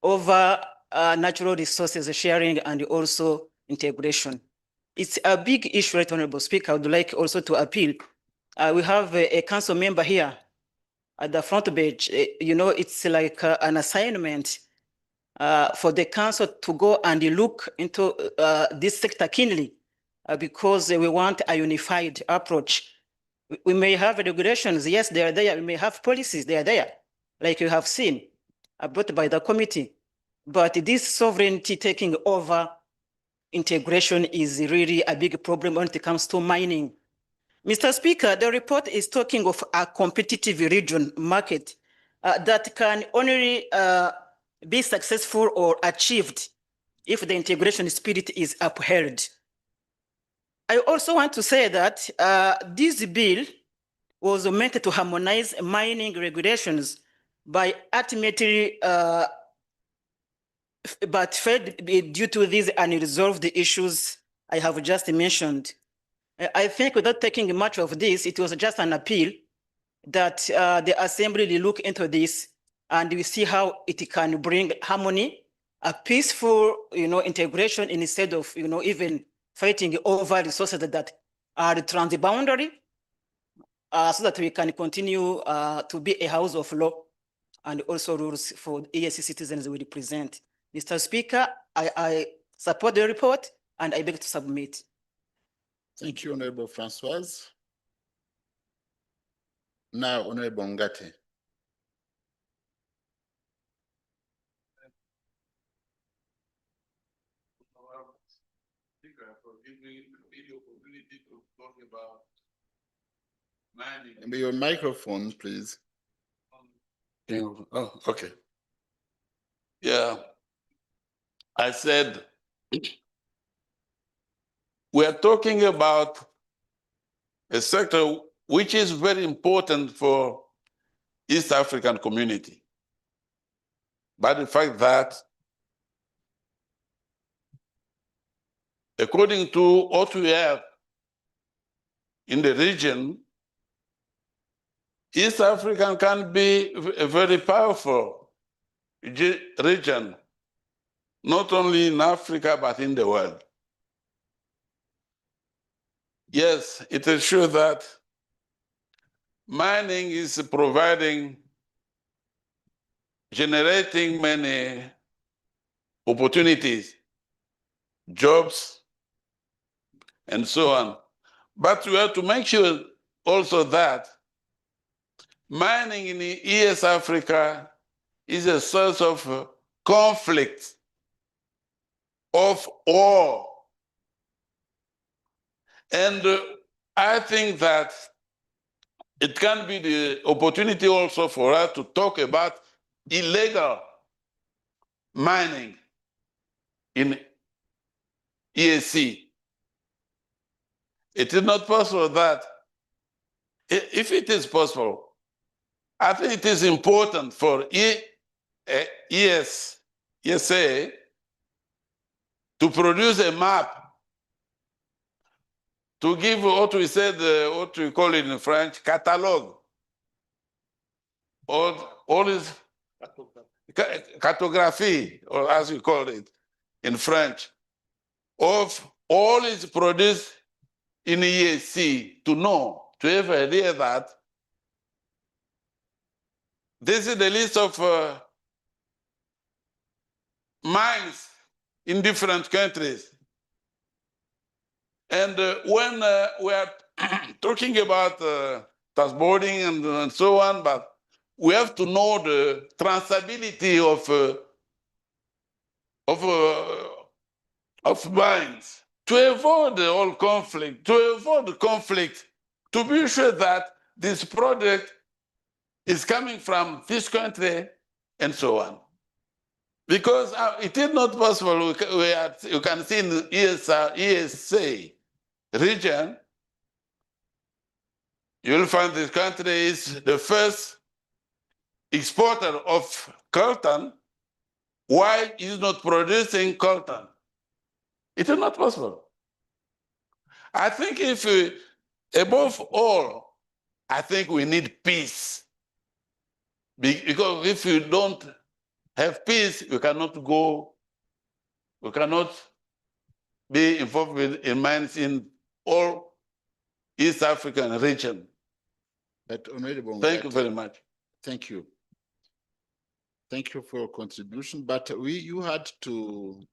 over natural resources sharing and also integration. It's a big issue, Right Honorable Speaker. I would like also to appeal. We have a council member here at the front page. You know, it's like an assignment for the council to go and look into this sector keenly because we want a unified approach. We may have regulations, yes, they are there. We may have policies, they are there, like you have seen, brought by the committee. But this sovereignty taking over integration is really a big problem when it comes to mining. Mr. Speaker, the report is talking of a competitive region market that can only be successful or achieved if the integration spirit is upheld. I also want to say that this bill was meant to harmonize mining regulations by ultimately, but failed due to these unresolved issues I have just mentioned. I think without taking much of this, it was just an appeal that the assembly will look into this and we see how it can bring harmony, a peaceful, integration instead of, even fighting over resources that are transboundary, so that we can continue to be a house of law and also rules for EAC citizens we represent. Mr. Speaker, I support the report and I beg to submit. Thank you, Honorable Francoise. Now, Honorable Ngate. Your microphone, please. Oh, okay. Yeah, I said, we are talking about a sector which is very important for East African community. But the fact that, according to what we have in the region, East Africa can be a very powerful region, not only in Africa, but in the world. Yes, it is true that mining is generating many opportunities, jobs, and so on. But we have to make sure also that mining in East Africa is a source of conflict, of war. And I think that it can be the opportunity also for us to talk about illegal mining in EAC. It is not possible that, if it is possible, I think it is important for ESA to produce a map to give what we said, what we call it in French, catalogue. All is cartography, or as we call it in French, of all is produced in EAC, to know, to have an idea that this is the list of mines in different countries. And when we are talking about transporting and so on, but we have to know the traceability of mines to avoid all conflict, to be sure that this product is coming from this country and so on. Because it is not possible, you can see in ESA region, you'll find this country is the first exporter of coltan. Why is not producing coltan? It is not possible. I think if, above all, I think we need peace. Because if you don't have peace, we cannot be involved in mines in all East African region. But Honorable, Thank you very much. Thank you. Thank you for your contribution, but you had to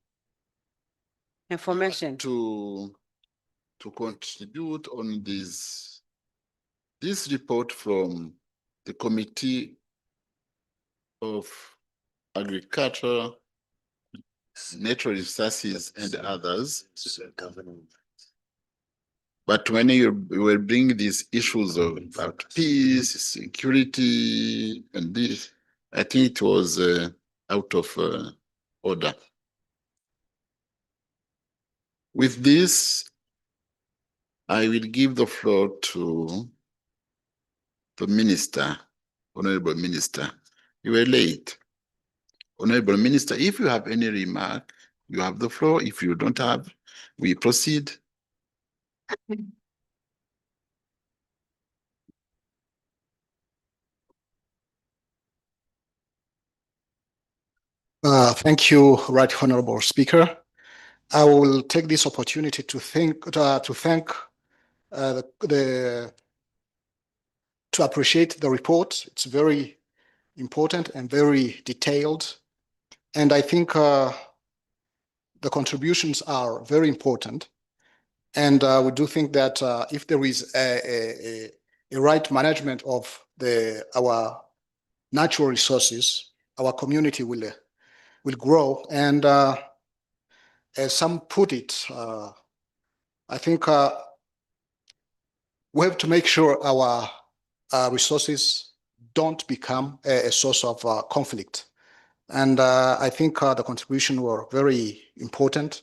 Information. to contribute on this report from the Committee of Agriculture, Natural Resources and others. But when you will bring these issues about peace, security, and this, I think it was out of order. With this, I will give the floor to the Minister, Honorable Minister. You were late. Honorable Minister, if you have any remark, you have the floor. If you don't have, we proceed. Thank you, Right Honorable Speaker. I will take this opportunity to appreciate the report. It's very important and very detailed, and I think the contributions are very important. And we do think that if there is a right management of our natural resources, our community will grow. And as some put it, I think we have to make sure our resources don't become a source of conflict. And I think the contribution were very important.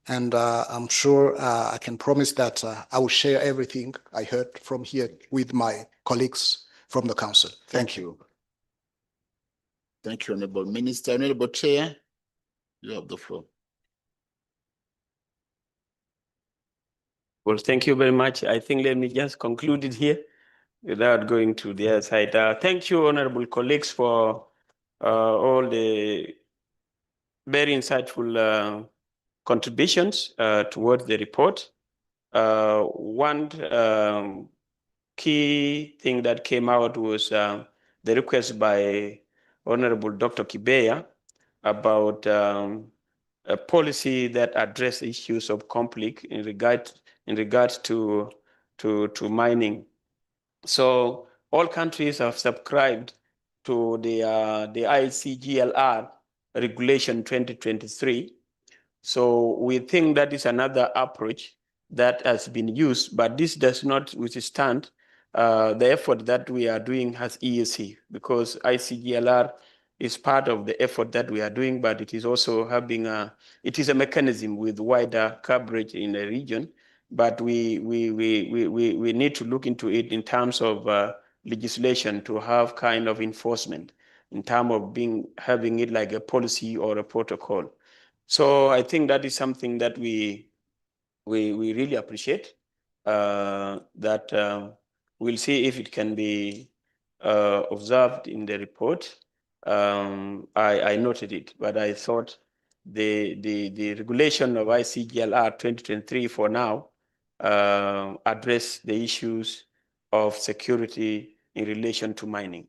And I'm sure I can promise that I will share everything I heard from here with my colleagues from the council. Thank you. Thank you, Honorable Minister. Honorable Chair, you have the floor. Well, thank you very much. I think let me just conclude it here without going to the other side. Thank you, honorable colleagues, for all the very insightful contributions towards the report. One key thing that came out was the request by Honorable Dr. Kibeya about a policy that address issues of conflict in regards to mining. So all countries have subscribed to the ICGLR regulation 2023. So we think that is another approach that has been used, but this does not withstand the effort that we are doing as EAC, because ICGLR is part of the effort that we are doing, but it is also having it is a mechanism with wider coverage in the region. But we need to look into it in terms of legislation to have kind of enforcement in terms of having it like a policy or a protocol. So I think that is something that we really appreciate. That we'll see if it can be observed in the report. I noted it, but I thought the regulation of ICGLR 2023 for now address the issues of security in relation to mining.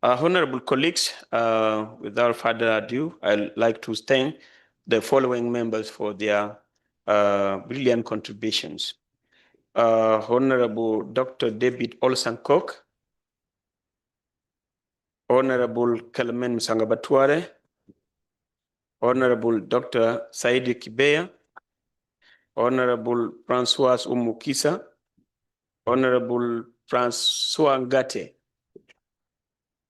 Honorable colleagues, without further ado, I'd like to thank the following members for their brilliant contributions. Honorable Dr. David Olsankok, Honorable Kelmen Musangabatware, Honorable Dr. Saidi Kibeya, Honorable Francois Umukisa, Honorable Francois Ngate,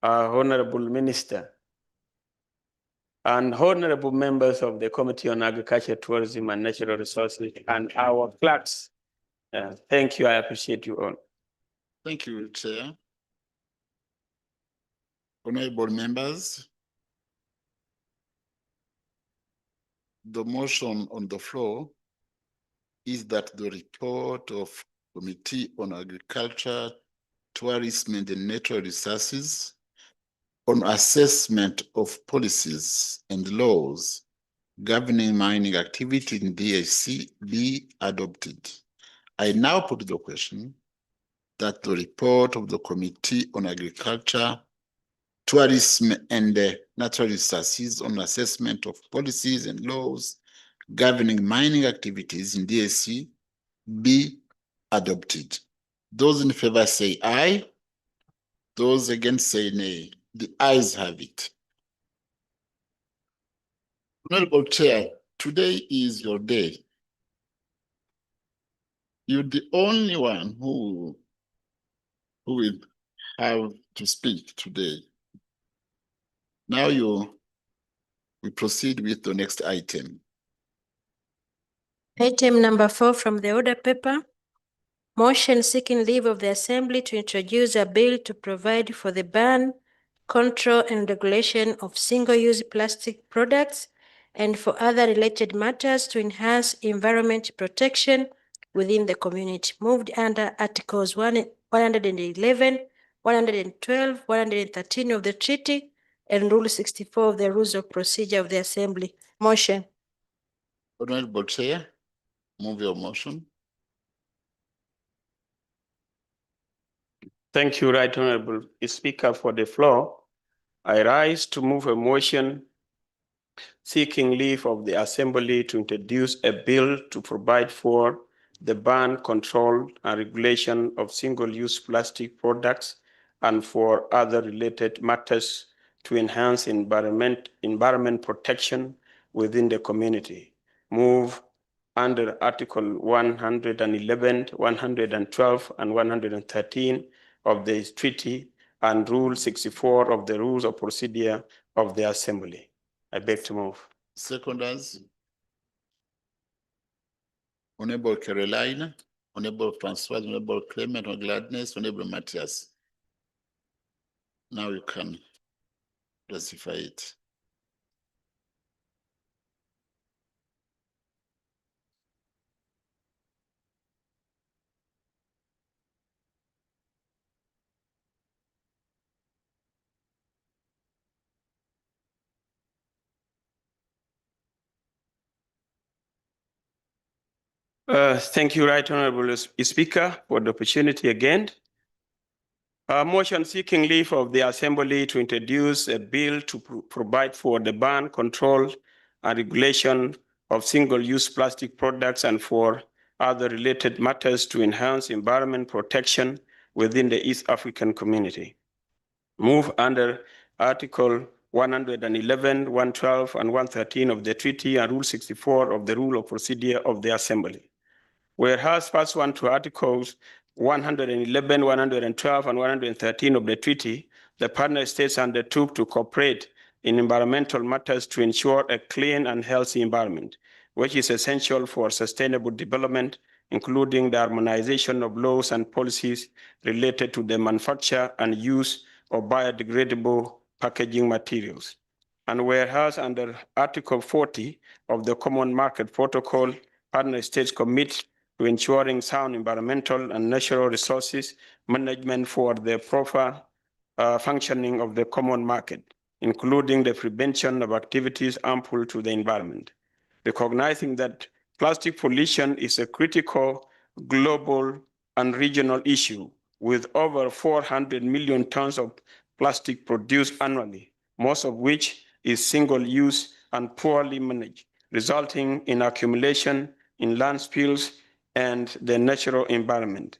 Honorable Minister, and honorable members of the Committee on Agriculture, Tourism, and Natural Resources, and our clerks. Thank you. I appreciate you all. Thank you, Chair. Honorable members, The motion on the floor is that the report of Committee on Agriculture, Tourism and the Natural Resources on assessment of policies and laws governing mining activity in DRC be adopted. I now put the question that the report of the Committee on Agriculture, Tourism and Natural Resources on assessment of policies and laws governing mining activities in DRC be adopted. Those in favor say aye. Those against say nay. The ayes have it. Honorable Chair, today is your day. You're the only one who will have to speak today. Now we proceed with the next item. Item number 4 from the order paper. Motion seeking leave of the Assembly to introduce a bill to provide for the ban, control and regulation of single-use plastic products and for other related matters to enhance environment protection within the community. Moved under Articles 111, 112, 113 of the treaty and Rule 64 of the Rules of Procedure of the Assembly. Motion. Honorable Chair, move your motion. Thank you, Right Honorable Speaker, for the floor. I rise to move a motion seeking leave of the Assembly to introduce a bill to provide for the ban, control, and regulation of single-use plastic products and for other related matters to enhance environment protection within the community. Move under Article 111, 112, and 113 of the treaty and Rule 64 of the Rules of Procedure of the Assembly. I beg to move. Seconders. Honorable Carolina, Honorable Francois, Honorable Clement, Honorable Gladness, Honorable Matthias. Now you can classify it. Thank you, Right Honorable Speaker, for the opportunity again. A motion seeking leave of the Assembly to introduce a bill to provide for the ban, control, and regulation of single-use plastic products and for other related matters to enhance environment protection within the East African community. Move under Article 111, 112, and 113 of the Treaty and Rule 64 of the Rule of Procedure of the Assembly. Whereas pursuant to Articles 111, 112, and 113 of the treaty, the partner states undertook to cooperate in environmental matters to ensure a clean and healthy environment, which is essential for sustainable development, including the harmonization of laws and policies related to the manufacture and use of biodegradable packaging materials. And whereas under Article 40 of the Common Market Protocol, partner states commit to ensuring sound environmental and natural resources management for the proper functioning of the common market, including the prevention of activities harmful to the environment. Recognizing that plastic pollution is a critical global and regional issue with over 400 million tons of plastic produced annually, most of which is single-use and poorly managed, resulting in accumulation in landfills and the natural environment,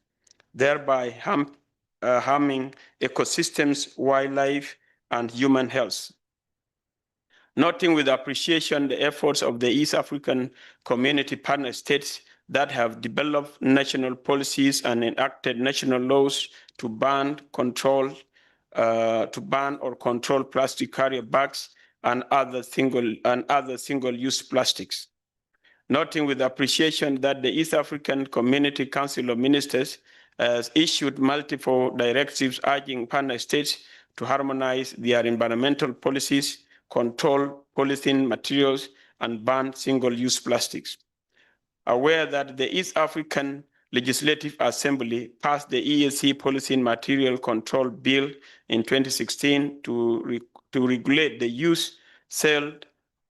thereby harming ecosystems, wildlife, and human health. Noting with appreciation the efforts of the East African Community partner states that have developed national policies and enacted national laws to ban or control plastic carrier bags and other single-use plastics. Noting with appreciation that the East African Community Council of Ministers has issued multiple directives urging partner states to harmonize their environmental policies, control polythene materials, and ban single-use plastics. Aware that the East African Legislative Assembly passed the EAC Policy and Material Control Bill in 2016 to regulate the use, sale,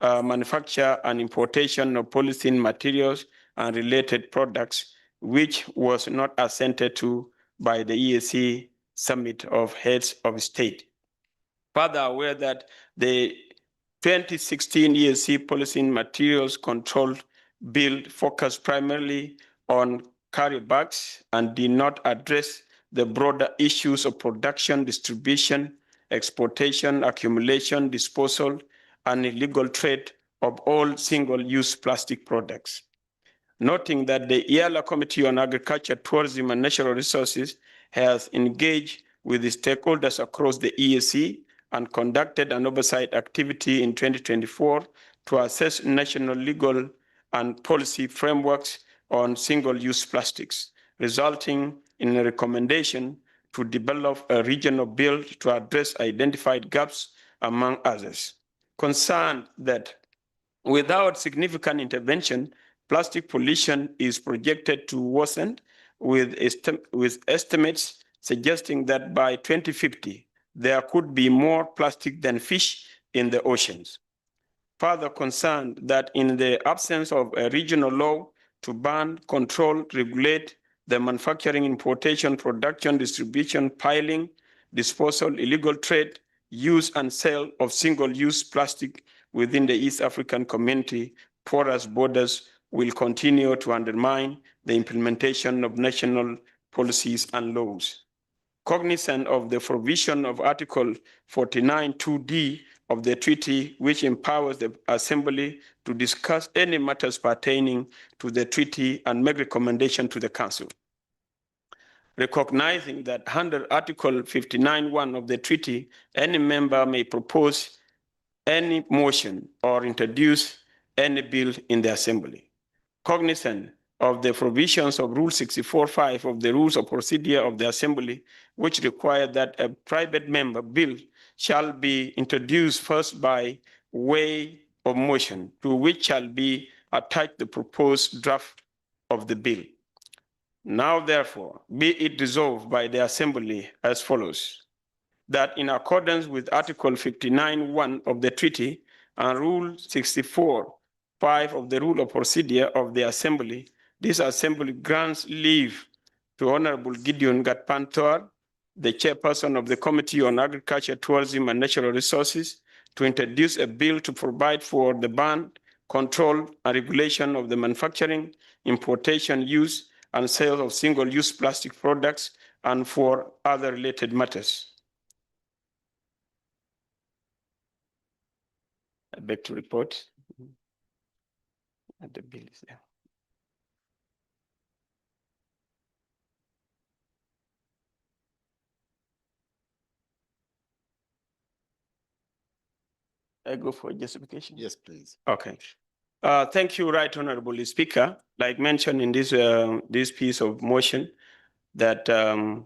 manufacture, and importation of polythene materials and related products, which was not assented to by the EAC Summit of Heads of State. Further, aware that the 2016 EAC Polythene Materials Control Bill focused primarily on carry bags and did not address the broader issues of production, distribution, exportation, accumulation, disposal, and illegal trade of all single-use plastic products. Noting that the Eala Committee on Agriculture, Tourism, and Natural Resources has engaged with the stakeholders across the EAC and conducted an oversight activity in 2024 to assess national legal and policy frameworks on single-use plastics, resulting in a recommendation to develop a regional bill to address identified gaps, among others. Concerned that without significant intervention, plastic pollution is projected to worsen, with estimates suggesting that by 2050, there could be more plastic than fish in the oceans. Further concerned that in the absence of a regional law to ban, control, regulate the manufacturing, importation, production, distribution, piling, disposal, illegal trade, use, and sale of single-use plastic within the East African community, porous borders will continue to undermine the implementation of national policies and laws. Cognizant of the provision of Article 49(2)(d) of the treaty, which empowers the Assembly to discuss any matters pertaining to the treaty and make recommendation to the Council. Recognizing that under Article 59(1) of the treaty, any member may propose any motion or introduce any bill in the Assembly. Cognizant of the provisions of Rule 64(5) of the Rules of Procedure of the Assembly, which require that a private member bill shall be introduced first by way of motion, to which shall be attached the proposed draft of the bill. Now, therefore, be it resolved by the Assembly as follows: that in accordance with Article 59(1) of the treaty and Rule 64(5) of the Rule of Procedure of the Assembly, this Assembly grants leave to Honorable Gideon Gatpantor, the chairperson of the Committee on Agriculture, Tourism, and Natural Resources, to introduce a bill to provide for the ban, control, and regulation of the manufacturing, importation, use, and sale of single-use plastic products, and for other related matters. I beg to report. The bill is there. I go for justification? Yes, please. Okay. Thank you, Right Honorable Speaker. Like mentioned in this piece of motion, that in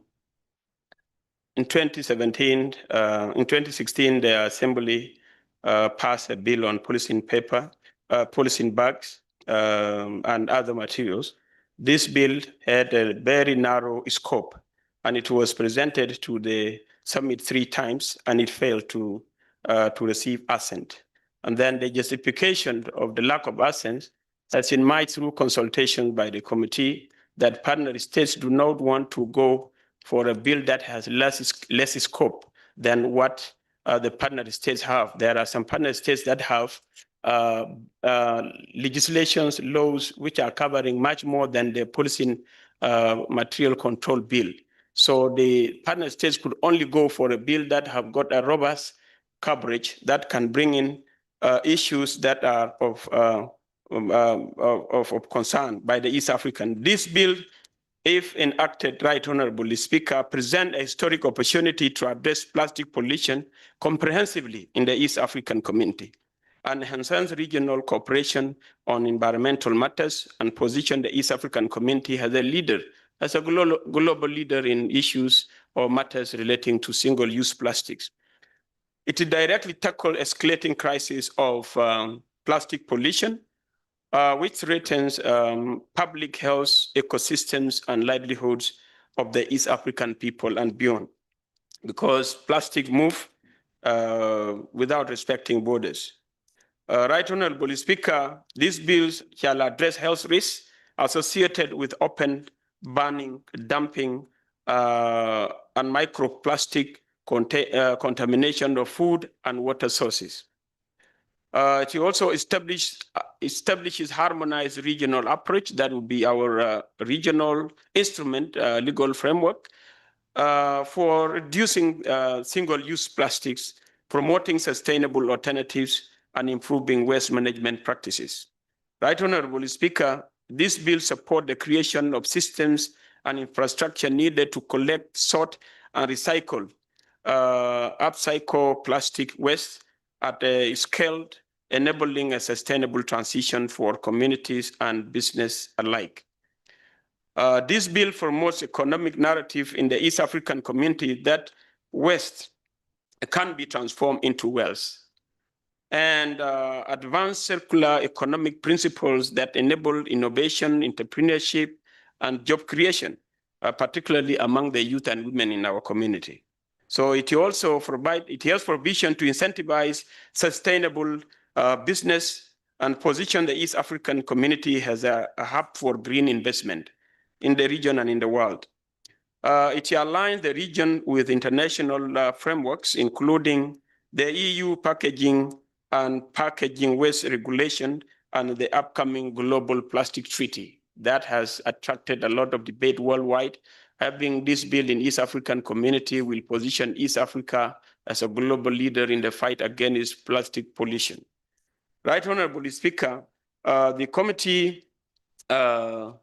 2016, the Assembly passed a bill on polythene paper, polythene bags, and other materials. This bill had a very narrow scope, and it was presented to the summit 3 times, and it failed to receive assent. And then the justification of the lack of assent has been made through consultation by the committee that partner states do not want to go for a bill that has less scope than what the partner states have. There are some partner states that have legislations, laws, which are covering much more than the policing material control bill. So the partner states could only go for a bill that have got a robust coverage that can bring in issues that are of concern by the East African. This bill, if enacted, Right Honorable Speaker, present a historic opportunity to address plastic pollution comprehensively in the East African community, and enhance regional cooperation on environmental matters, and position the East African community as a leader, as a global leader in issues or matters relating to single-use plastics. It directly tackles escalating crisis of plastic pollution, which threatens public health, ecosystems, and livelihoods of the East African people and beyond, because plastic move without respecting borders. Right Honorable Speaker, these bills shall address health risks associated with open burning, dumping, and microplastic contamination of food and water sources. It also establishes harmonized regional approach. That would be our regional instrument, legal framework for reducing single-use plastics, promoting sustainable alternatives, and improving waste management practices. Right Honorable Speaker, this bill supports the creation of systems and infrastructure needed to collect, sort, and recycle upcycle plastic waste at a scale enabling a sustainable transition for communities and business alike. This bill promotes economic narrative in the East African community that waste can be transformed into wealth, and advanced circular economic principles that enable innovation, entrepreneurship, and job creation, particularly among the youth and women in our community. So it also has provision to incentivize sustainable business and position the East African community as a hub for green investment in the region and in the world. It aligns the region with international frameworks, including the EU packaging and packaging waste regulation and the upcoming global plastic treaty. That has attracted a lot of debate worldwide. Having this bill in East African community will position East Africa as a global leader in the fight against plastic pollution. Right Honorable Speaker, the Committee of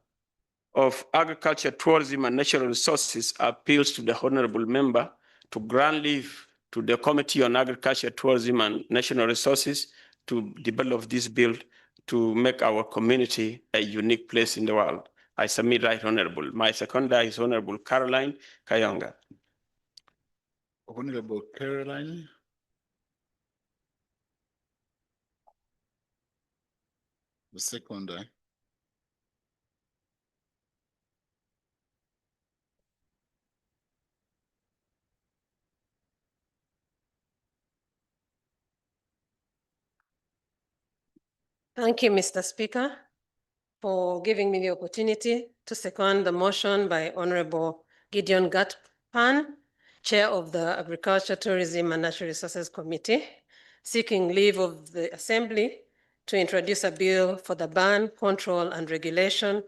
Agriculture, Tourism, and Natural Resources appeals to the Honorable Member to grant leave to the Committee on Agriculture, Tourism, and Natural Resources to develop this bill to make our community a unique place in the world. I submit Right Honorable. My seconder is Honorable Caroline Kayonga. Honorable Caroline. The seconder. Thank you, Mr. Speaker, for giving me the opportunity to second the motion by Honorable Gideon Gatpan, Chair of the Agriculture, Tourism, and Natural Resources Committee, seeking leave of the Assembly to introduce a bill for the ban, control, and regulation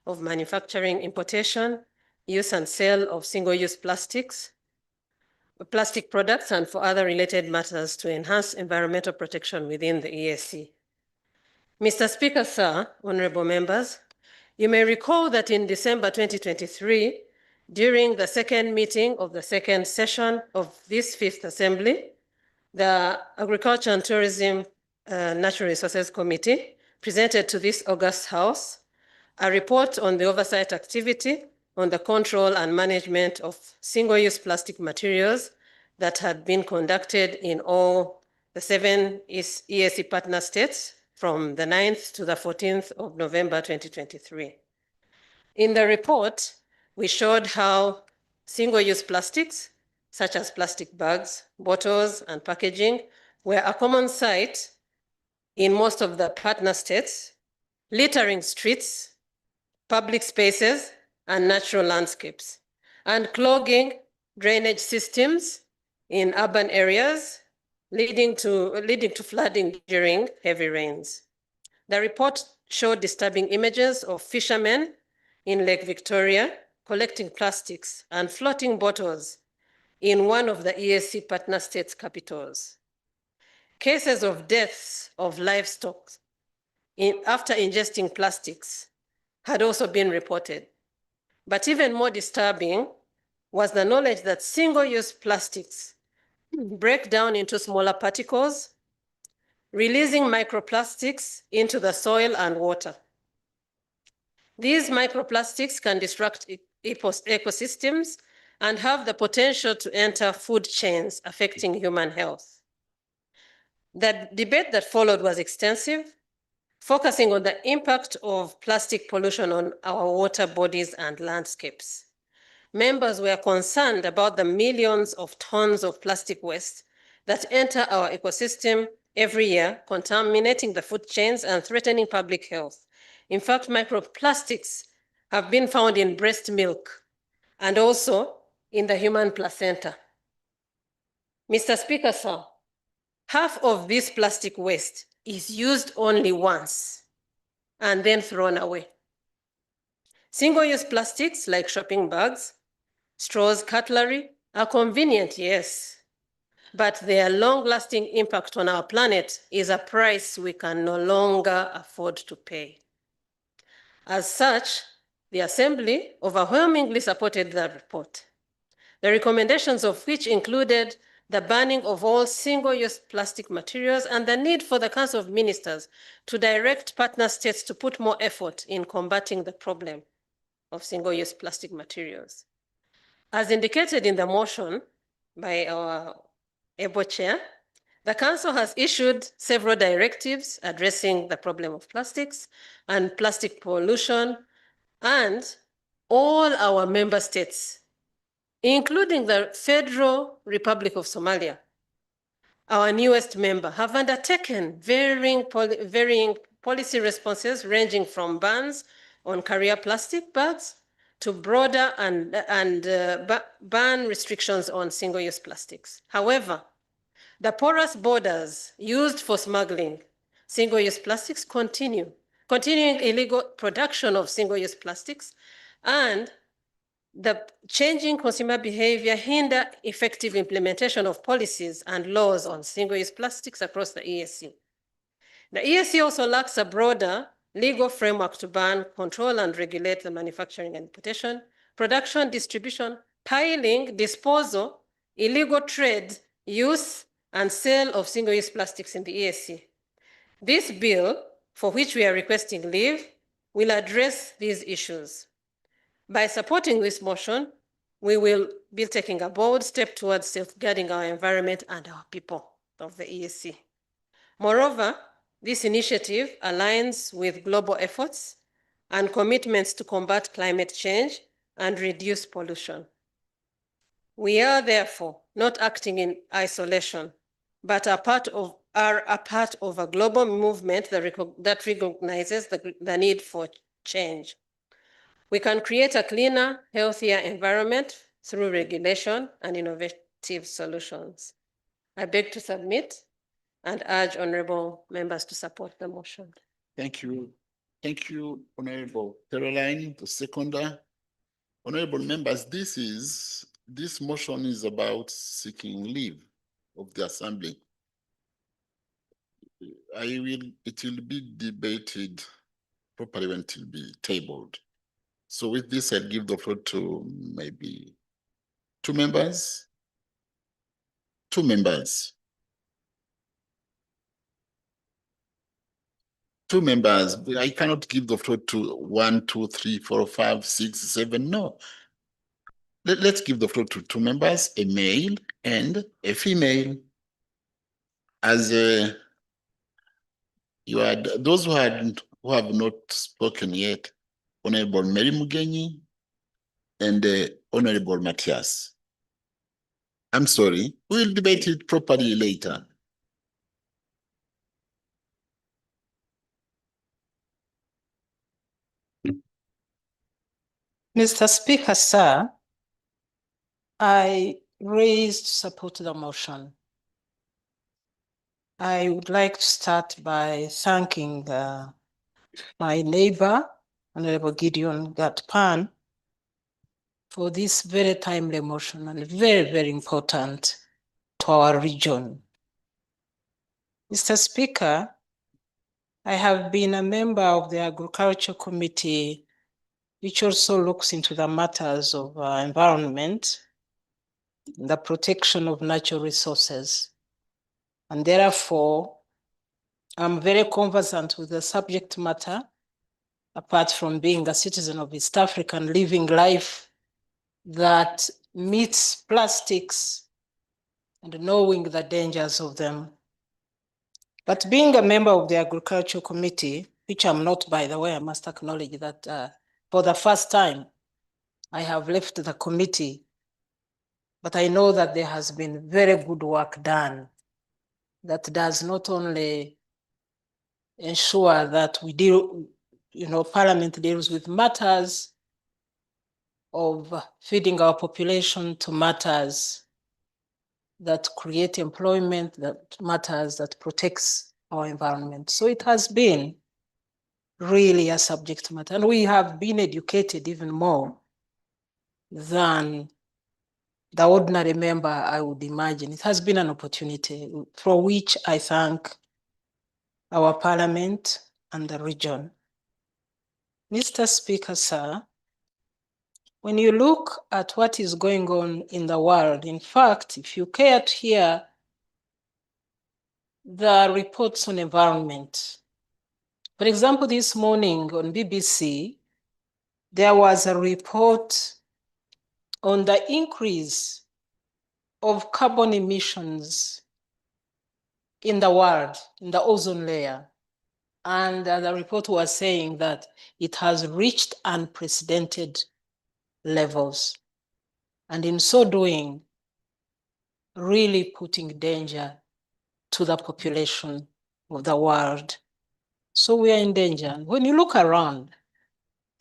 of manufacturing, importation, use, and sale of single-use plastic products, and for other related matters to enhance environmental protection within the EAC. Mr. Speaker, sir, honorable members, you may recall that in December 2023, during the second meeting of the second session of this Fifth Assembly, the Agriculture and Tourism Natural Resources Committee presented to this August House a report on the oversight activity on the control and management of single-use plastic materials that had been conducted in all the 7 EAC partner states from the 9th to the 14th of November 2023. In the report, we showed how single-use plastics, such as plastic bags, bottles, and packaging, were a common sight in most of the partner states, littering streets, public spaces, and natural landscapes, and clogging drainage systems in urban areas, leading to flooding during heavy rains. The report showed disturbing images of fishermen in Lake Victoria collecting plastics and floating bottles in one of the EAC partner states' capitals. Cases of deaths of livestock after ingesting plastics had also been reported. But even more disturbing was the knowledge that single-use plastics break down into smaller particles, releasing microplastics into the soil and water. These microplastics can disrupt ecosystems and have the potential to enter food chains, affecting human health. The debate that followed was extensive, focusing on the impact of plastic pollution on our water bodies and landscapes. Members were concerned about the millions of tons of plastic waste that enter our ecosystem every year, contaminating the food chains and threatening public health. In fact, microplastics have been found in breast milk and also in the human placenta. Mr. Speaker, sir, half of this plastic waste is used only once and then thrown away. Single-use plastics like shopping bags, straws, cutlery are convenient, yes, but their long-lasting impact on our planet is a price we can no longer afford to pay. As such, the Assembly overwhelmingly supported the report, the recommendations of which included the banning of all single-use plastic materials and the need for the Council of Ministers to direct partner states to put more effort in combating the problem of single-use plastic materials. As indicated in the motion by our able chair, the Council has issued several directives addressing the problem of plastics and plastic pollution, and all our member states, including the Federal Republic of Somalia, our newest member, have undertaken varying policy responses ranging from bans on carrier plastic bags to broader ban restrictions on single-use plastics. However, the porous borders used for smuggling single-use plastics continuing illegal production of single-use plastics, and the changing consumer behavior hinder effective implementation of policies and laws on single-use plastics across the EAC. The EAC also lacks a broader legal framework to ban, control, and regulate the manufacturing and importation, production, distribution, piling, disposal, illegal trade, use, and sale of single-use plastics in the EAC. This bill, for which we are requesting leave, will address these issues. By supporting this motion, we will be taking a bold step towards safeguarding our environment and our people of the EAC. Moreover, this initiative aligns with global efforts and commitments to combat climate change and reduce pollution. We are therefore not acting in isolation, but are a part of a global movement that recognizes the need for change. We can create a cleaner, healthier environment through regulation and innovative solutions. I beg to submit and urge honorable members to support the motion. Thank you. Thank you, Honorable Caroline, the seconder. Honorable members, this motion is about seeking leave of the Assembly. It will be debated properly when it will be tabled. So with this, I'll give the floor to maybe two members. Two members. Two members. I cannot give the floor to 1, 2, 3, 4, 5, 6, 7. No. Let's give the floor to two members, a male and a female. As those who have not spoken yet, Honorable Mary Mugenyi and Honorable Matthias. I'm sorry, we'll debate it properly later. Mr. Speaker, sir, I raised support to the motion. I would like to start by thanking my neighbor, Honorable Gideon Gatpan, for this very timely motion and very, very important to our region. Mr. Speaker, I have been a member of the Agriculture Committee, which also looks into the matters of environment, the protection of natural resources. And therefore, I'm very conversant with the subject matter, apart from being a citizen of East Africa and living life that meets plastics and knowing the dangers of them. But being a member of the Agriculture Committee, which I'm not, by the way, I must acknowledge that for the first time, I have left the committee, but I know that there has been very good work done that does not only ensure that we deal, Parliament deals with matters of feeding our population to matters that create employment, that matters that protects our environment. So it has been really a subject matter, and we have been educated even more than the ordinary member, I would imagine. It has been an opportunity for which I thank our Parliament and the region. Mr. Speaker, sir, when you look at what is going on in the world, in fact, if you care to hear the reports on environment, for example, this morning on BBC, there was a report on the increase of carbon emissions in the world, in the ozone layer. And the report was saying that it has reached unprecedented levels. And in so doing, really putting danger to the population of the world. So we are in danger. When you look around,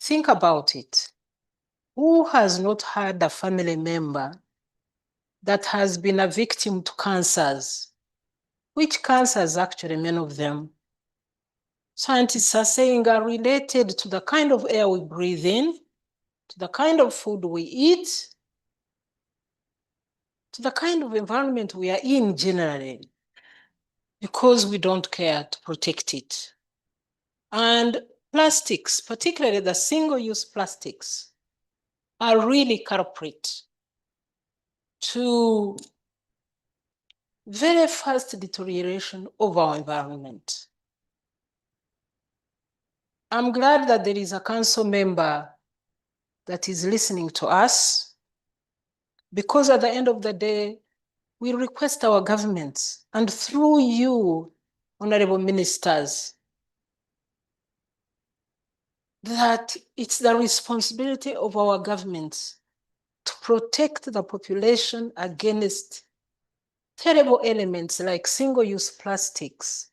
think about it. Who has not had a family member that has been a victim to cancers? Which cancers, actually, many of them, scientists are saying are related to the kind of air we breathe in, to the kind of food we eat, to the kind of environment we are in generally, because we don't care to protect it. And plastics, particularly the single-use plastics, are really culprit to very fast deterioration of our environment. I'm glad that there is a council member that is listening to us, because at the end of the day, we request our governments, and through you, honorable ministers, that it's the responsibility of our governments to protect the population against terrible elements like single-use plastics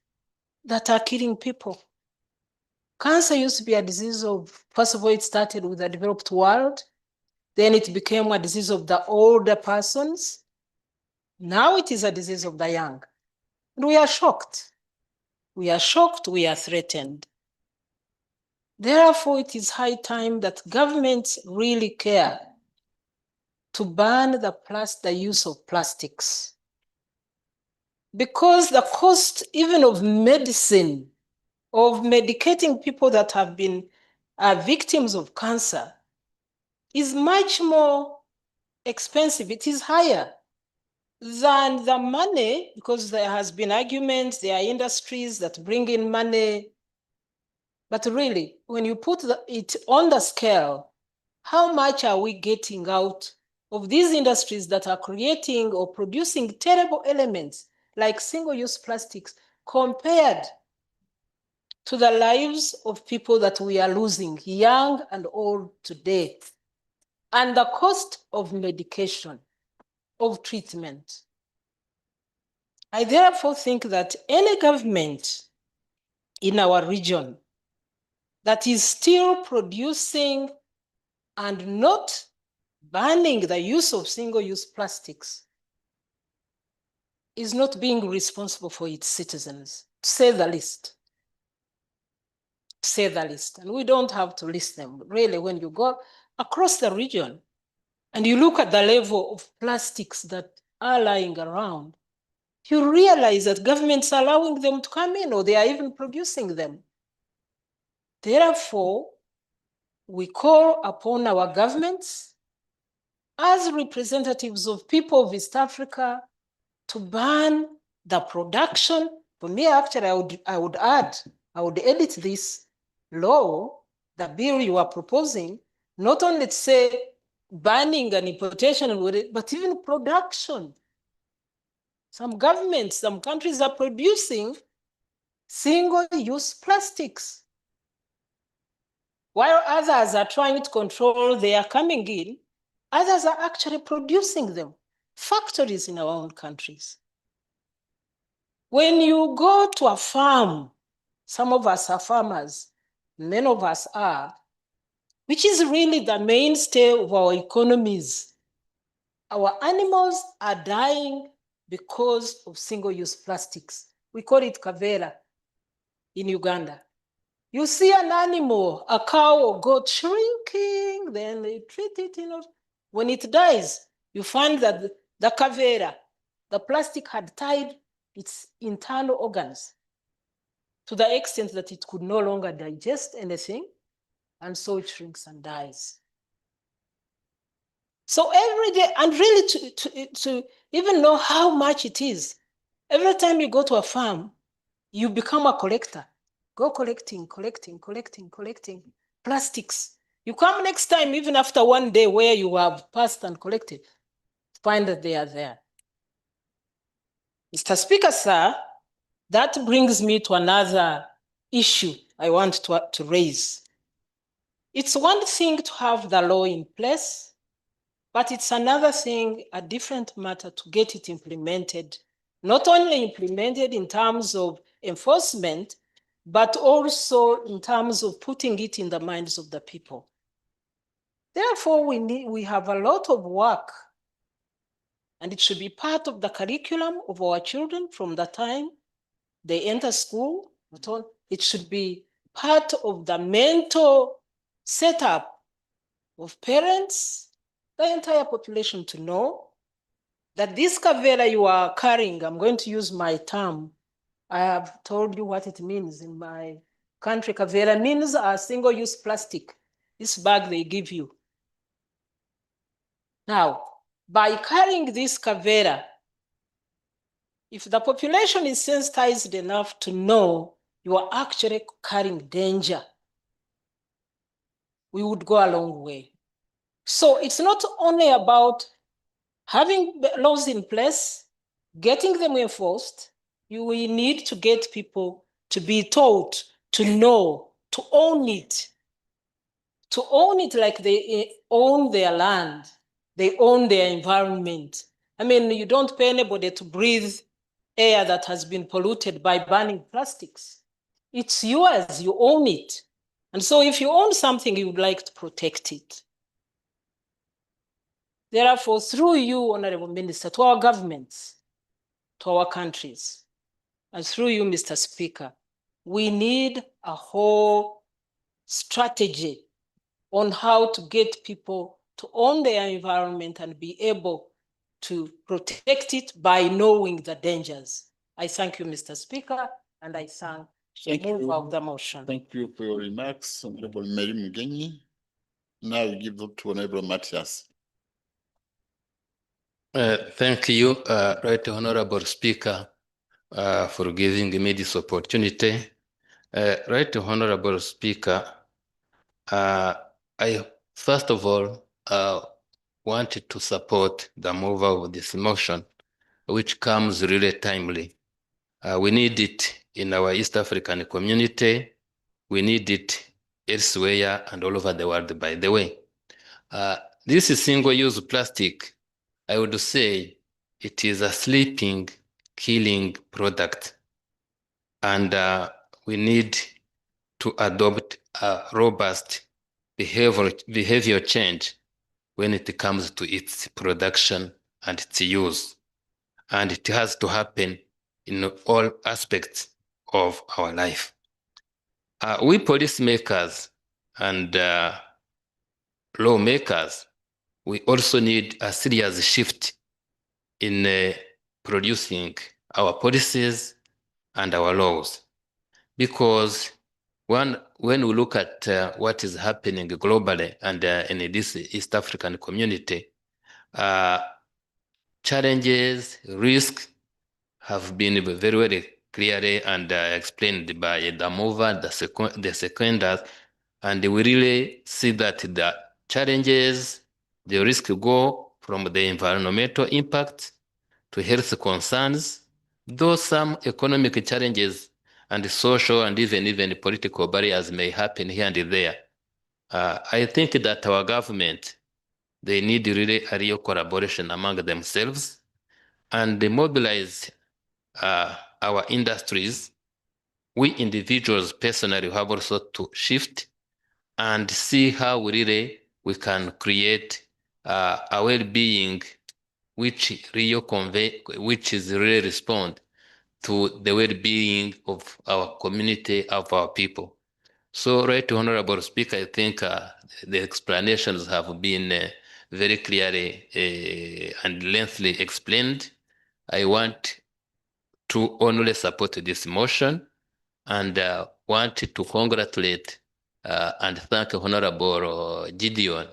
that are killing people. Cancer used to be a disease of, first of all, it started with the developed world, then it became a disease of the older persons. Now it is a disease of the young. And we are shocked. We are shocked, we are threatened. Therefore, it is high time that governments really care to ban the use of plastics. Because the cost even of medicine, of medicating people that have been victims of cancer, is much more expensive. It is higher than the money, because there has been arguments, there are industries that bring in money. But really, when you put it on the scale, how much are we getting out of these industries that are creating or producing terrible elements like single-use plastics compared to the lives of people that we are losing, young and old, to death, and the cost of medication, of treatment? I therefore think that any government in our region that is still producing and not banning the use of single-use plastics is not being responsible for its citizens, to say the least. To say the least. And we don't have to list them. Really, when you go across the region and you look at the level of plastics that are lying around, you realize that governments are allowing them to come in, or they are even producing them. Therefore, we call upon our governments as representatives of people of East Africa to ban the production. For me, actually, I would edit this law, the bill you are proposing, not only to say banning and importation, but even production. Some governments, some countries are producing single-use plastics. While others are trying to control their coming in, others are actually producing them. Factories in our own countries. When you go to a farm, some of us are farmers, many of us are, which is really the mainstay of our economies. Our animals are dying because of single-use plastics. We call it kavera in Uganda. You see an animal, a cow or goat shrinking, then they treat it, when it dies, you find that the kavera, the plastic had tied its internal organs to the extent that it could no longer digest anything, and so it shrinks and dies. So every day, and really to even know how much it is, every time you go to a farm, you become a collector. Go collecting plastics. You come next time, even after one day where you have passed and collected, find that they are there. Mr. Speaker, sir, that brings me to another issue I want to raise. It's one thing to have the law in place, but it's another thing, a different matter to get it implemented, not only implemented in terms of enforcement, but also in terms of putting it in the minds of the people. Therefore, we have a lot of work, and it should be part of the curriculum of our children from the time they enter school. It should be part of the mental setup of parents, the entire population, to know that this kavera you are carrying, I'm going to use my term, I have told you what it means in my country. Kavera means a single-use plastic, this bag they give you. Now, by carrying this kavera, if the population is sensitized enough to know you are actually carrying danger, we would go a long way. So it's not only about having laws in place, getting them enforced. We need to get people to be taught, to know, to own it. To own it like they own their land, they own their environment. I mean, you don't pay anybody to breathe air that has been polluted by burning plastics. It's yours, you own it. And so if you own something, you would like to protect it. Therefore, through you, Honorable Minister, to our governments, to our countries, and through you, Mr. Speaker, we need a whole strategy on how to get people to own their environment and be able to protect it by knowing the dangers. I thank you, Mr. Speaker, and I thank the mover of the motion. Thank you for your remarks, Honorable Mary Mugenyi. Now you give it to Honorable Matthias. Thank you, Right Honorable Speaker, for giving me this opportunity. Right Honorable Speaker, I first of all wanted to support the mover of this motion, which comes really timely. We need it in our East African community. We need it elsewhere and all over the world, by the way. This is single-use plastic. I would say it is a sleeping, killing product. And we need to adopt a robust behavior change when it comes to its production and its use. And it has to happen in all aspects of our life. We policymakers and lawmakers, we also need a serious shift in producing our policies and our laws. Because when we look at what is happening globally and in this East African community, challenges, risks have been very, very clearly and explained by the mover, the seconders, and we really see that the challenges, the risk go from the environmental impact to health concerns, though some economic challenges and social and even political barriers may happen here and there. I think that our government, they need really a real collaboration among themselves and they mobilize our industries. We individuals personally have also to shift and see how really we can create a well-being which is really respond to the well-being of our community, of our people. So, right, Honorable Speaker, I think the explanations have been very clearly and lengthily explained. I want to only support this motion and want to congratulate and thank Honorable Gideon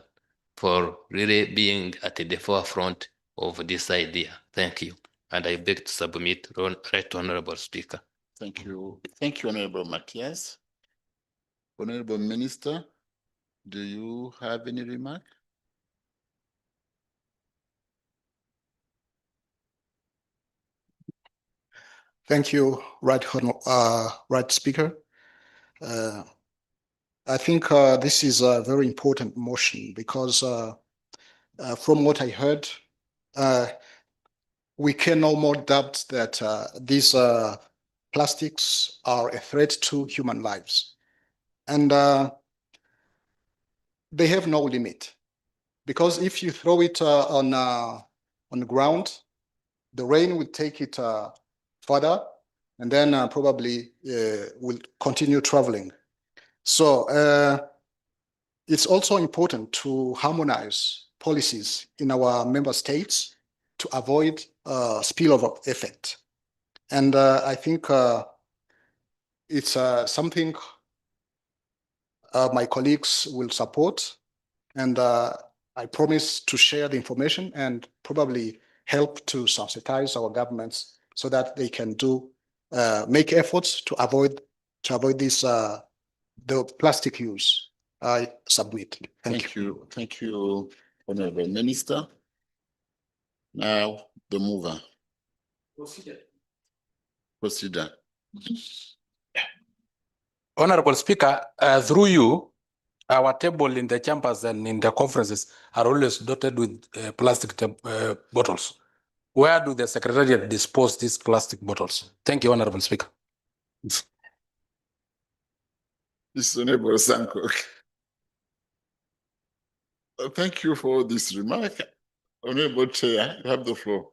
for really being at the forefront of this idea. Thank you. And I beg to submit, Right Honorable Speaker. Thank you. Thank you, Honorable Matthias. Honorable Minister, do you have any remark? Thank you, right Speaker. I think this is a very important motion because from what I heard, we can no more doubt that these plastics are a threat to human lives. And they have no limit. Because if you throw it on the ground, the rain will take it further and then probably will continue traveling. So it's also important to harmonize policies in our member states to avoid spillover effect. And I think it's something my colleagues will support. And I promise to share the information and probably help to sensitize our governments so that they can make efforts to avoid this the plastic use. I submit. Thank you. Thank you, Honorable Minister. Now, the mover. Procedure. Honorable Speaker, through you, our table in the chambers and in the conferences are always dotted with plastic bottles. Where do the Secretariat dispose these plastic bottles? Thank you, Honorable Speaker. Mr. Honorable Sankok. Thank you for this remark. Honorable Chair, you have the floor.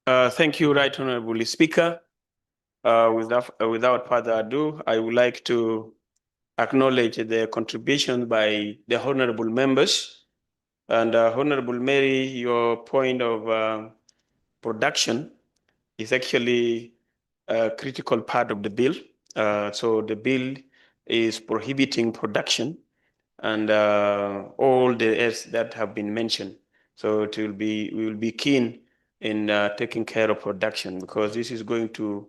Thank you, Right Honorable Speaker. Without further ado, I would like to acknowledge the contribution by the honorable members. And Honorable Mary, your point of production is actually a critical part of the bill. So the bill is prohibiting production and all the S that have been mentioned. So we will be keen in taking care of production because this is going to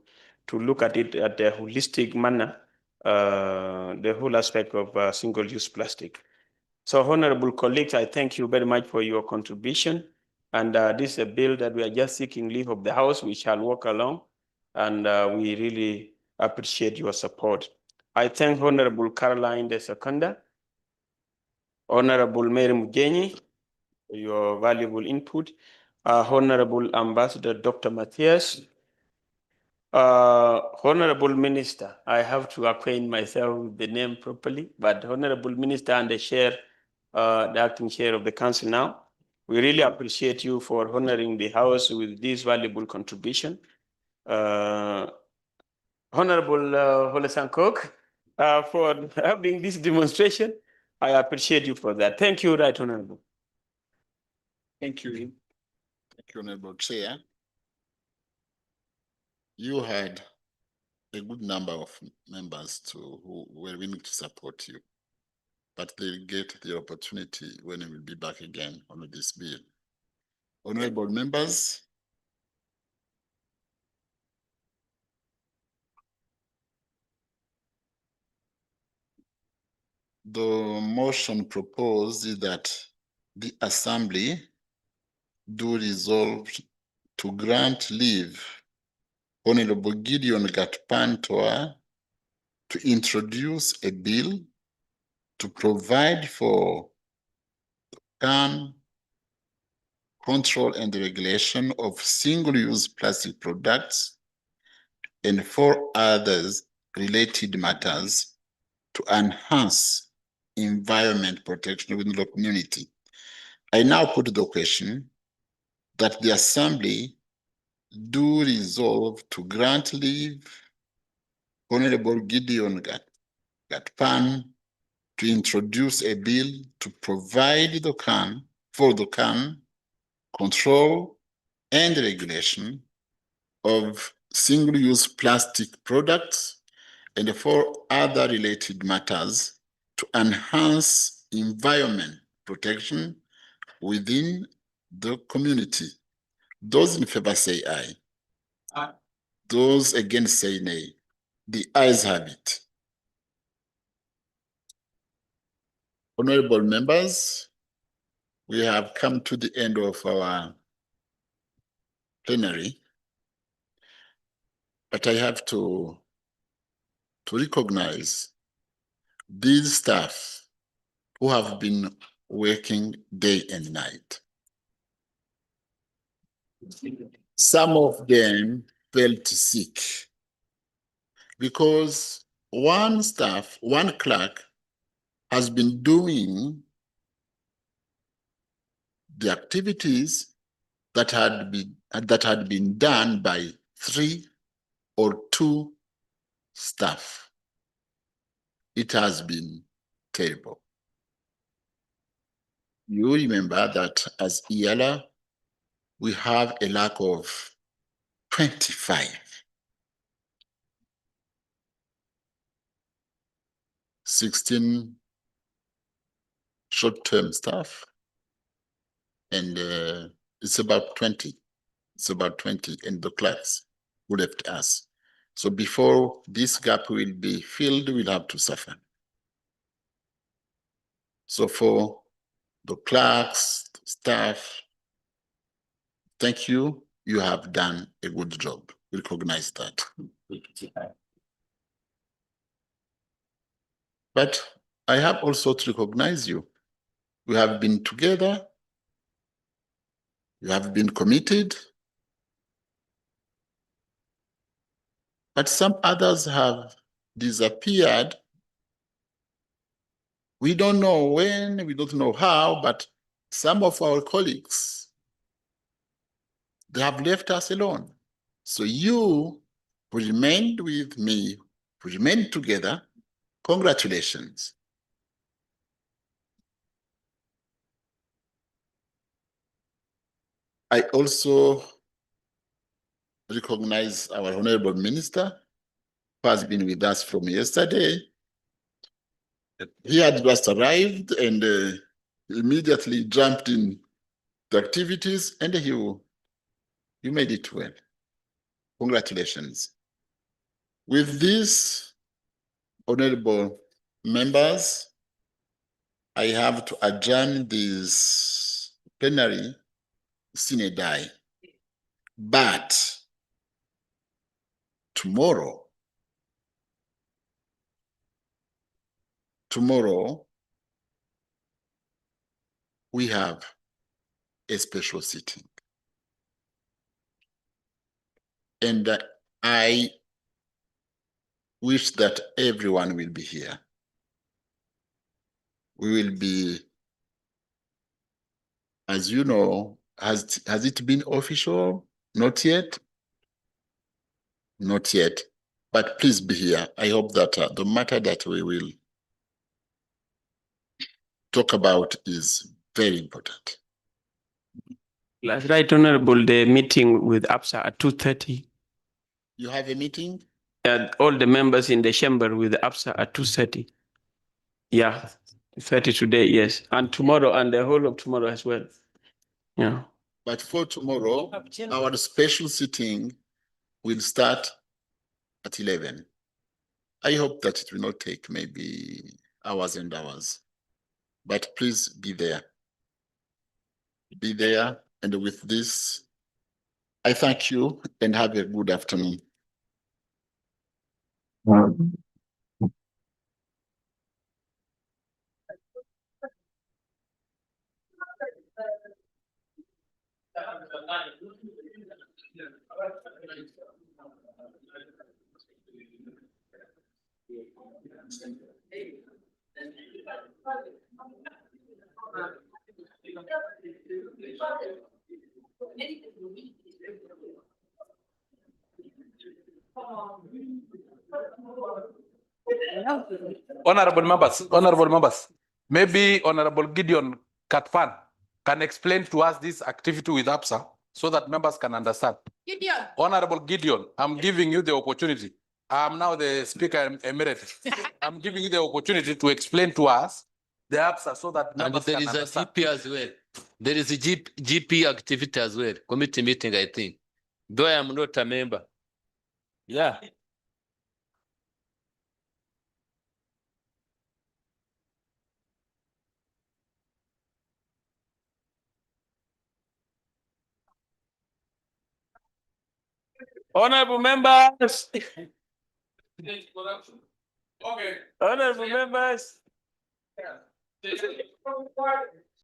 look at it at a holistic manner, the whole aspect of single-use plastic. So honorable colleagues, I thank you very much for your contribution. And this is a bill that we are just seeking leave of the House. We shall walk along and we really appreciate your support. I thank Honorable Caroline De Secunda, Honorable Mary Mugenyi, for your valuable input, Honorable Ambassador Dr. Matthias, Honorable Minister, I have to acquaint myself with the name properly, but Honorable Minister and the Chair, the acting Chair of the Council now, we really appreciate you for honoring the House with this valuable contribution. Honorable Hole Sankok, for having this demonstration, I appreciate you for that. Thank you, Right Honorable. Thank you. Thank you, Honorable Chair. You had a good number of members who were willing to support you, but they'll get the opportunity when we will be back again on this bill. Honorable members, the motion proposed is that the Assembly do resolve to grant leave Honorable Gideon Gatpantoa to introduce a bill to provide for can control and regulation of single-use plastic products and for others related matters to enhance environment protection within the community. I now put the question that the Assembly do resolve to grant leave Honorable Gideon Gatpan to introduce a bill to provide the can control and regulation of single-use plastic products and for other related matters to enhance environment protection within the community. Those in favor say aye. Aye. Those against say nay. The ayes have it. Honorable members, we have come to the end of our plenary, but I have to recognize these staff who have been working day and night. Some of them felt sick because one clerk has been doing the activities that had been done by 3 or 2 staff. It has been terrible. You remember that as Eala, we have a lack of 25. 16 short-term staff, and it's about 20. It's about 20 and the clerks who left us. So before this gap will be filled, we'll have to suffer. So for the clerks, staff, thank you. You have done a good job. We recognize that. But I have also to recognize you. We have been together. You have been committed. But some others have disappeared. We don't know when, we don't know how, but some of our colleagues, they have left us alone. So you who remained with me, who remained together, congratulations. I also recognize our Honorable Minister, who has been with us from yesterday. He had just arrived and immediately jumped in the activities, and you made it well. Congratulations. With this, honorable members, I have to adjourn this plenary sine die. But tomorrow, we have a special sitting. And I wish that everyone will be here. We will be, as you know, has it been official? Not yet? Not yet, but please be here. I hope that the matter that we will talk about is very important. Last right, Honorable, the meeting with APSA at 2:30. You have a meeting? All the members in the chamber with APSA at 2:30. Yeah, 30 today, yes. And tomorrow and the whole of tomorrow as well. Yeah. But for tomorrow, our special sitting will start at 11. I hope that it will not take maybe hours and hours, but please be there. Be there And with this, I thank you and have a good afternoon. Honorable members, maybe Honorable Gideon Katfan can explain to us this activity with APSA so that members can understand. Gideon. Honorable Gideon, I'm giving you the opportunity. I'm now the Speaker Emeritus. I'm giving you the opportunity to explain to us the APSA so that members can understand. And there is a GP as well. There is a GP activity as well. Committee meeting, I think. Though I am not a member. Yeah. Honorable members. Okay. Honorable members.